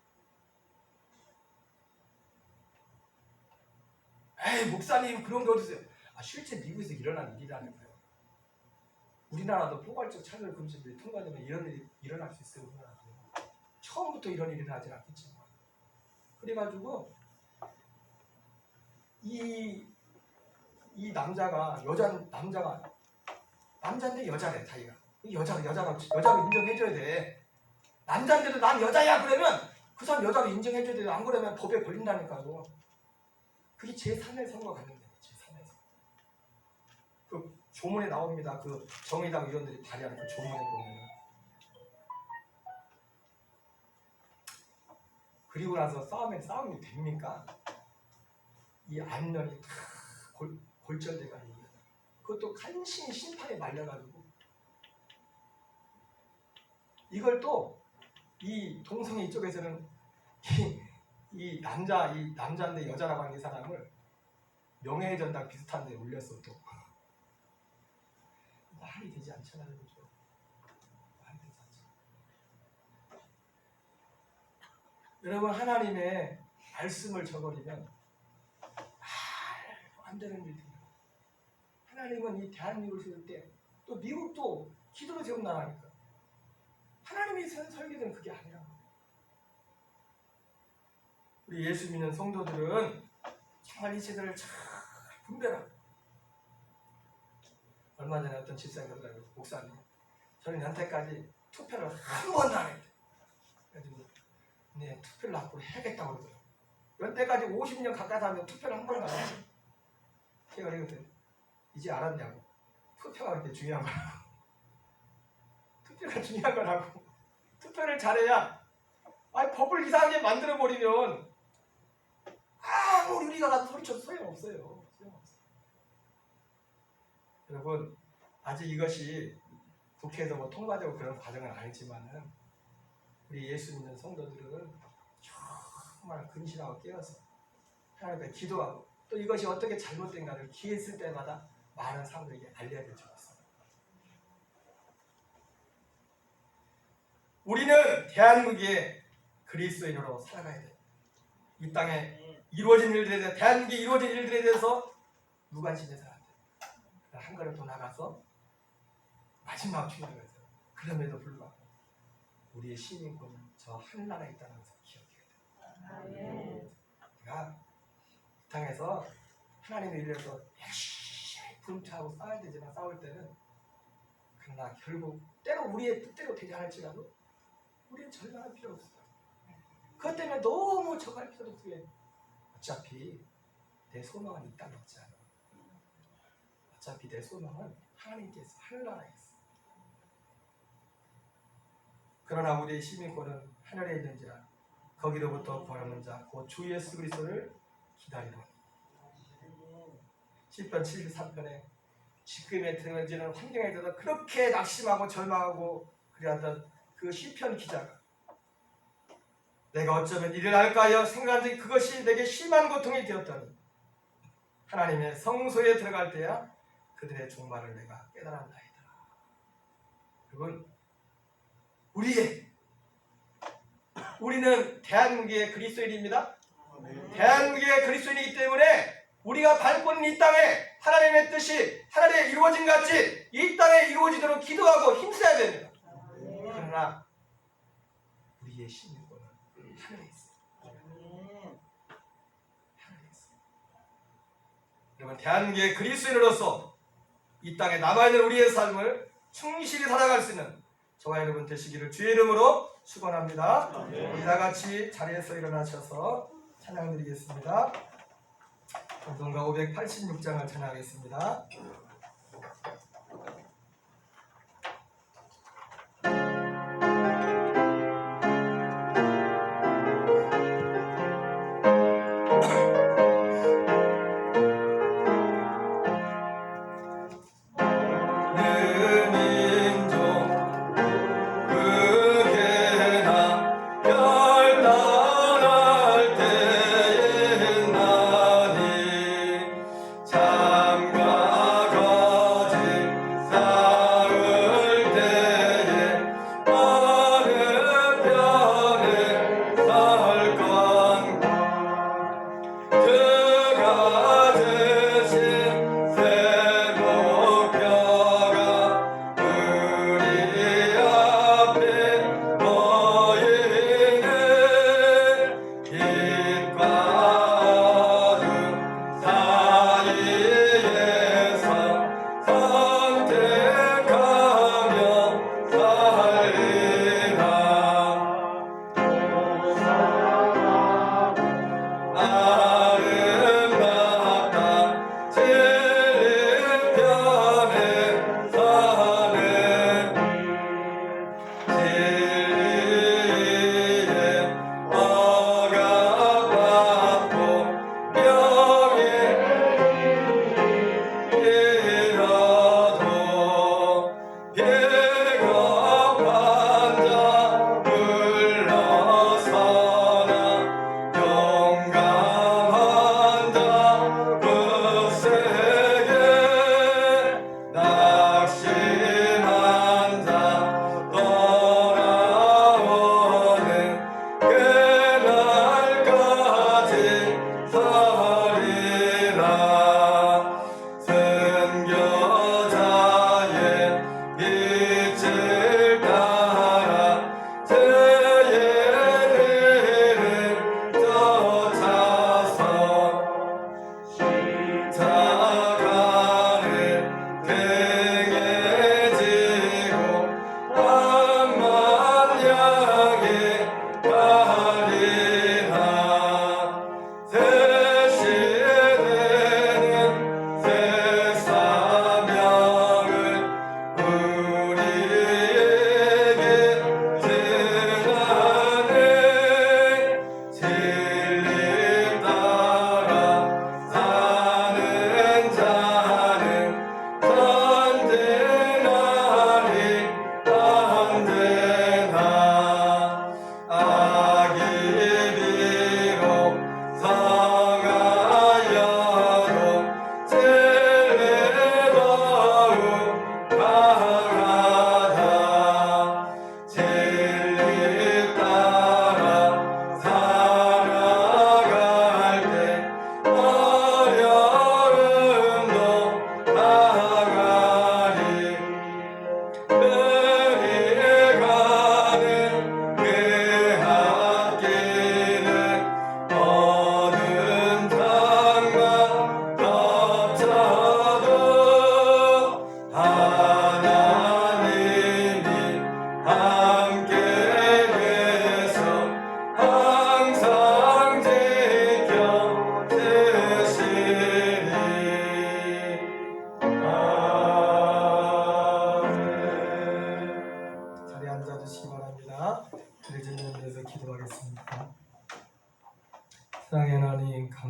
에이 목사님 그런 게 어딨어요? 실제 미국에서 일어난 일이라니까요. 우리나라도 포괄적 차별금지법이 통과되면 이런 일이 일어날 수 있어요. 우리나라도. 처음부터 이런 일이 일어나진 않겠지만. 그래가지고 이 남자가 남자인데 여자래 자기가. 여자가 인정해줘야 돼. 남자인데도 난 여자야 그러면 그 사람 여자로 인정해줘야 돼. 안 그러면 법에 걸린다니까요. 그게 제3의 성과 관련된 거예요. 제3의 성. 그 조문에 나옵니다. 그 정의당 의원들이 발의하는 그 조문에 보면. 그리고 나서 싸움이 됩니까? 이 안면이 다 골절돼가지고 그것도 간신히 심판에 말려가지고 이걸 또 이 동성애 이쪽에서는 이 남자인데 여자라고 하는 이 사람을 명예의 전당 비슷한 데 올렸어 또. 말이 되지 않잖아요. 그죠? 말이 되지 않잖아요. 여러분 하나님의 말씀을 저버리면 말도 안 되는 일들이에요. 하나님은 이 대한민국을 세울 때 또 미국도 기도로 세운 나라니까. 하나님이 설계된 그게 아니라고. 우리 예수 믿는 성도들은 정말 이 세대를 잘 분별하고. 얼마 전에 어떤 집사님 그러더라고요. 목사님 저는 연태까지 투표를 한 번도 안 했대. 그래가지고 네 투표를 앞으로 해야겠다고 그러더라고요. 연태까지 50년 가까이 살면 투표를 한 번도 안 했대. 제가 그러거든. 이제 알았냐고. 투표가 그렇게 중요한 거라고. 투표가 중요한 거라고. 투표를 잘해야. 법을 이상하게 만들어 버리면 아무리 우리가 가서 소리쳐도 소용없어요. 여러분, 아직 이것이 국회에서 뭐 통과되고 그런 과정은 아니지만은 우리 예수 믿는 성도들은 정말 근신하고 깨어서 하나님께 기도하고 또 이것이 어떻게 잘못된가를 기회 있을 때마다 많은 사람들에게 알려야 될 줄 있습니다. 우리는 대한민국의 그리스도인으로 살아가야 돼요. 이 땅에 이루어진 일들에 대해서, 대한민국에 이루어진 일들에 대해서 무관심해서 안 돼요. 한 걸음 더 나가서 마지막 충격을 해서 그럼에도 불구하고 우리의 시민권은 저 하늘나라에 있다는 것을 기억해야 돼요. 우리가 이 땅에서 하나님의 일을 위해서 열심히 분투하고 싸워야 되지만 싸울 때는 그러나 결국 때로 우리의 뜻대로 되지 않을지라도 우리는 절망할 필요 없어요. 그것 때문에 너무 저갈 필요도 없어요. 어차피 내 소망은 이 땅에 없지 않아. 어차피 내 소망은 하나님께서 하늘나라에 있어. 그러나 우리의 시민권은 하늘에 있는지라 거기로부터 구하는 자 곧 주 예수 그리스도를 기다리노니. 시편 73편에 지금에 들어지는 환경에 대해서 그렇게 낙심하고 절망하고 그리하던 그 시편 기자가 내가 어쩌면 이를 할까 하여 생각한 적이 그것이 내게 심한 고통이 되었더니 하나님의 성소에 들어갈 때야 그들의 종말을 내가 깨달았나이다. 여러분, 우리는 대한민국의 그리스도인입니다. 대한민국의 그리스도인이기 때문에 우리가 밟고 있는 이 땅에 하나님의 뜻이 하나님의 이루어진 같이 이 땅에 이루어지도록 기도하고 힘써야 됩니다. 그러나 우리의 시민권은 하늘에 있습니다. 하늘에 있습니다. 여러분, 대한민국의 그리스도인으로서 이 땅에 남아있는 우리의 삶을 충실히 살아갈 수 있는 저와 여러분 되시기를 주의 이름으로 축원합니다. 우리 다 같이 자리에서 일어나셔서 찬양 드리겠습니다. 찬송가 586장을 찬양하겠습니다. 잠가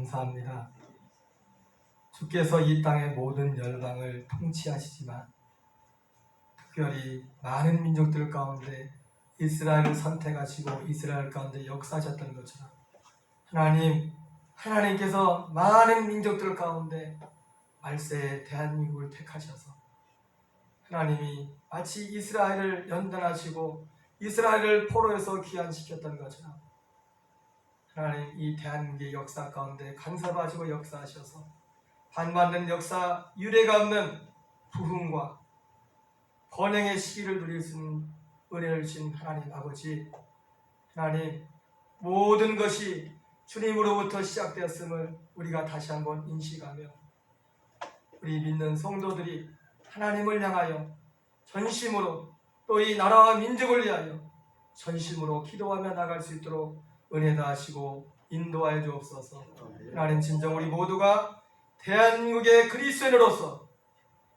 감사합니다. 주께서 이 땅의 모든 열방을 통치하시지만 특별히 많은 민족들 가운데 이스라엘을 선택하시고 이스라엘 가운데 역사하셨던 것처럼 하나님께서 많은 민족들 가운데 말세에 대한민국을 택하셔서 하나님이 마치 이스라엘을 연단하시고 이스라엘을 포로에서 귀환시켰던 것처럼 하나님 이 대한민국의 역사 가운데 간섭하시고 역사하셔서 반받는 역사 유례가 없는 부흥과 번영의 시기를 누릴 수 있는 은혜를 주신 하나님 아버지, 하나님 모든 것이 주님으로부터 시작되었음을 우리가 다시 한번 인식하며 우리 믿는 성도들이 하나님을 향하여 전심으로 또 이 나라와 민족을 위하여 전심으로 기도하며 나갈 수 있도록 은혜 다하시고 인도하여 주옵소서. 하나님 진정 우리 모두가 대한민국의 그리스도인으로서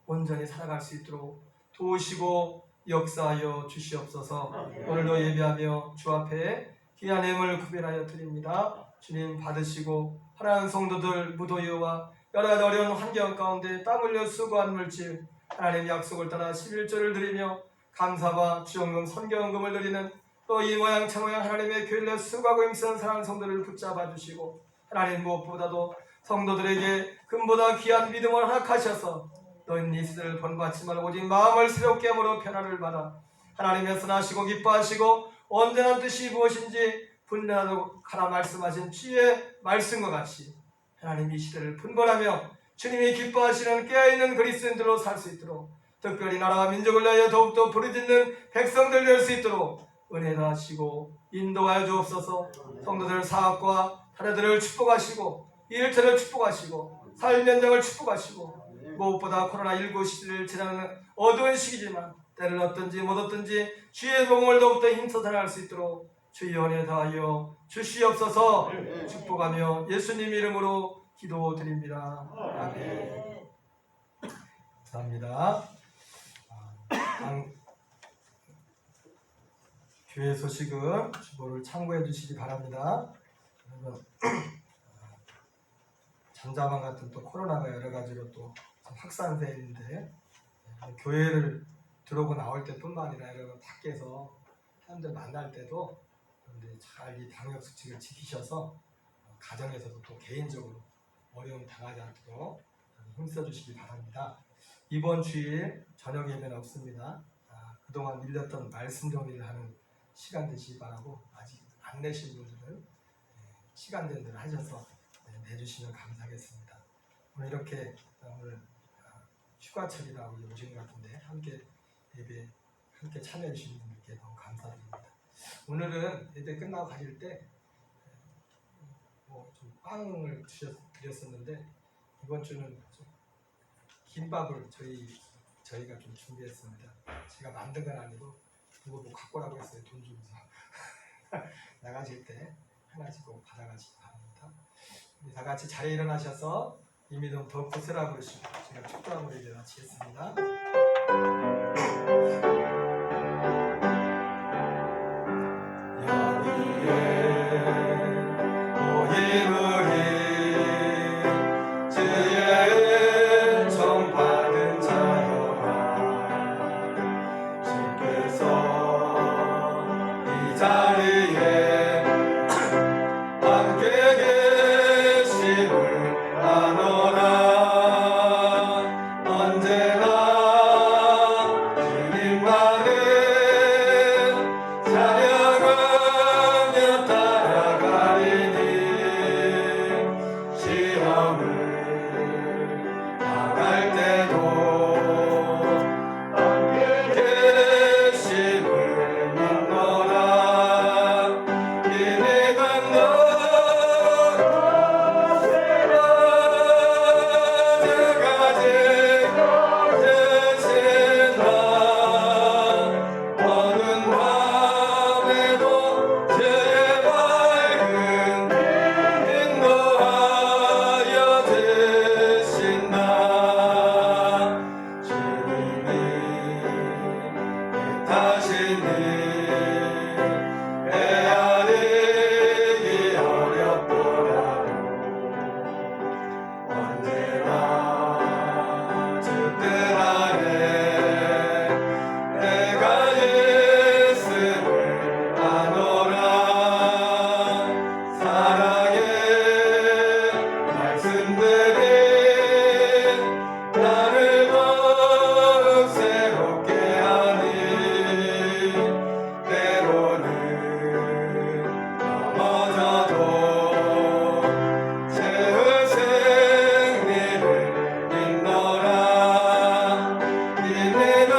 온전히 살아갈 수 있도록 도우시고 역사하여 주시옵소서. 오늘도 예배하며 주 앞에 귀한 예물 구별하여 드립니다. 주님 받으시고 하나님 성도들 무도유와 여러 가지 어려운 환경 가운데 땀 흘려 수고한 물질 하나님 약속을 따라 11조를 드리며 감사와 주연금 선경금을 드리는 또 이 모양 저 모양 하나님의 교회를 수고하고 힘쓰는 사랑하는 성도를 붙잡아 주시고 하나님 무엇보다도 성도들에게 금보다 귀한 믿음을 허락하셔서 너희는 이 세대를 본받지 말고 오직 마음을 새롭게 함으로 변화를 받아 하나님의 선하시고 기뻐하시고 온전한 뜻이 무엇인지 분별하도록 하라 말씀하신 주의 말씀과 같이 하나님 이 시대를 분별하며 주님이 기뻐하시는 깨어있는 그리스도인들로 살 수 있도록 특별히 나라와 민족을 위하여 더욱더 부르짖는 백성들 될 수 있도록 은혜 다하시고 인도하여 주옵소서. 성도들 사업과 사례들을 축복하시고 일터를 축복하시고 삶 현장을 축복하시고 무엇보다 코로나19 시대를 지나는 어두운 시기지만 때를 얻든지 못 얻든지 주의 복음을 더욱더 힘써 전할 수 있도록 주의 은혜 다하여 주시옵소서. 축복하며 예수님 이름으로 기도드립니다. 아멘. 감사합니다. 교회 소식은 주보를 참고해 주시기 바랍니다. 잠자만 같은 또 코로나가 여러 가지로 또 확산되어 있는데 교회를 들어오고 나올 때뿐만 아니라 여러분 밖에서 사람들 만날 때도 잘 이 방역 수칙을 지키셔서 가정에서도 또 개인적으로 어려움 당하지 않도록 힘써 주시기 바랍니다. 이번 주일 저녁 예배는 없습니다. 그동안 밀렸던 말씀 정리를 하는 시간 되시기 바라고 아직 안 내신 분들은 시간 된 대로 하셔서 내주시면 감사하겠습니다. 오늘 이렇게 오늘 휴가철이라고 오신 것 같은데 함께 예배 함께 참여해 주신 분들께 너무 감사드립니다. 오늘은 예배 끝나고 가실 때 좀 빵을 드렸었는데 이번 주는 좀 김밥을 저희가 좀 준비했습니다. 제가 만든 건 아니고 이거 뭐 갖고 오라고 했어요. 돈 주면서 나가실 때 하나씩 꼭 받아가시기 바랍니다. 우리 다 같이 자리에 일어나셔서 이미동 더 부스라 부르시고 제가 축도함으로 이제 마치겠습니다. 언제나 늘 안에 내가 예수를 아노라. 사랑의 말씀들이 나를 더욱 새롭게 하니 때로는 넘어져도 죄의 승리를 믿노라. 믿음은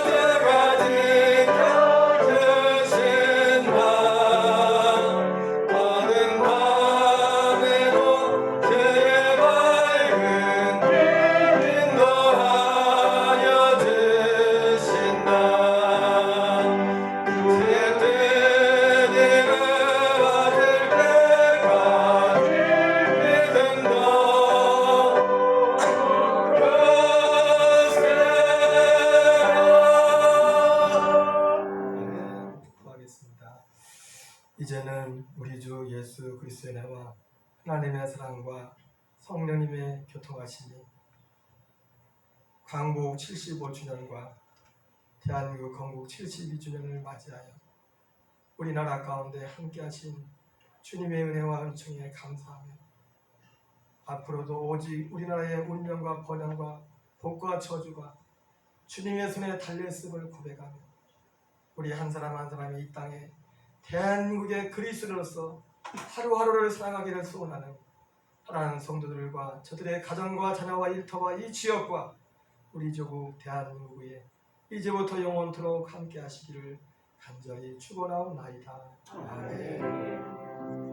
내가 지켜주신다. 어두운 밤에도 주의 밝은 인도하여 주신다. 주의 뜻대로 받을 때까지 믿음도 기도하겠습니다. 이제는 우리 주 예수 그리스도의 은혜와 하나님의 사랑과 성령님의 교통하심이 광복 75주년과 대한민국 건국 72주년을 맞이하여 우리나라 가운데 함께하신 주님의 은혜와 은총에 감사하며 앞으로도 오직 우리나라의 운명과 번영과 복과 저주가 주님의 손에 달려있음을 고백하며 우리 한 사람 한 사람이 이 땅에 대한민국의 그리스도로서 하루하루를 살아가기를 소원하는 사랑하는 성도들과 저들의 가정과 자녀와 일터와 이 지역과 우리 조국 대한민국에 이제부터 영원토록 함께 하시기를 간절히 축원하옵나이다. 아멘.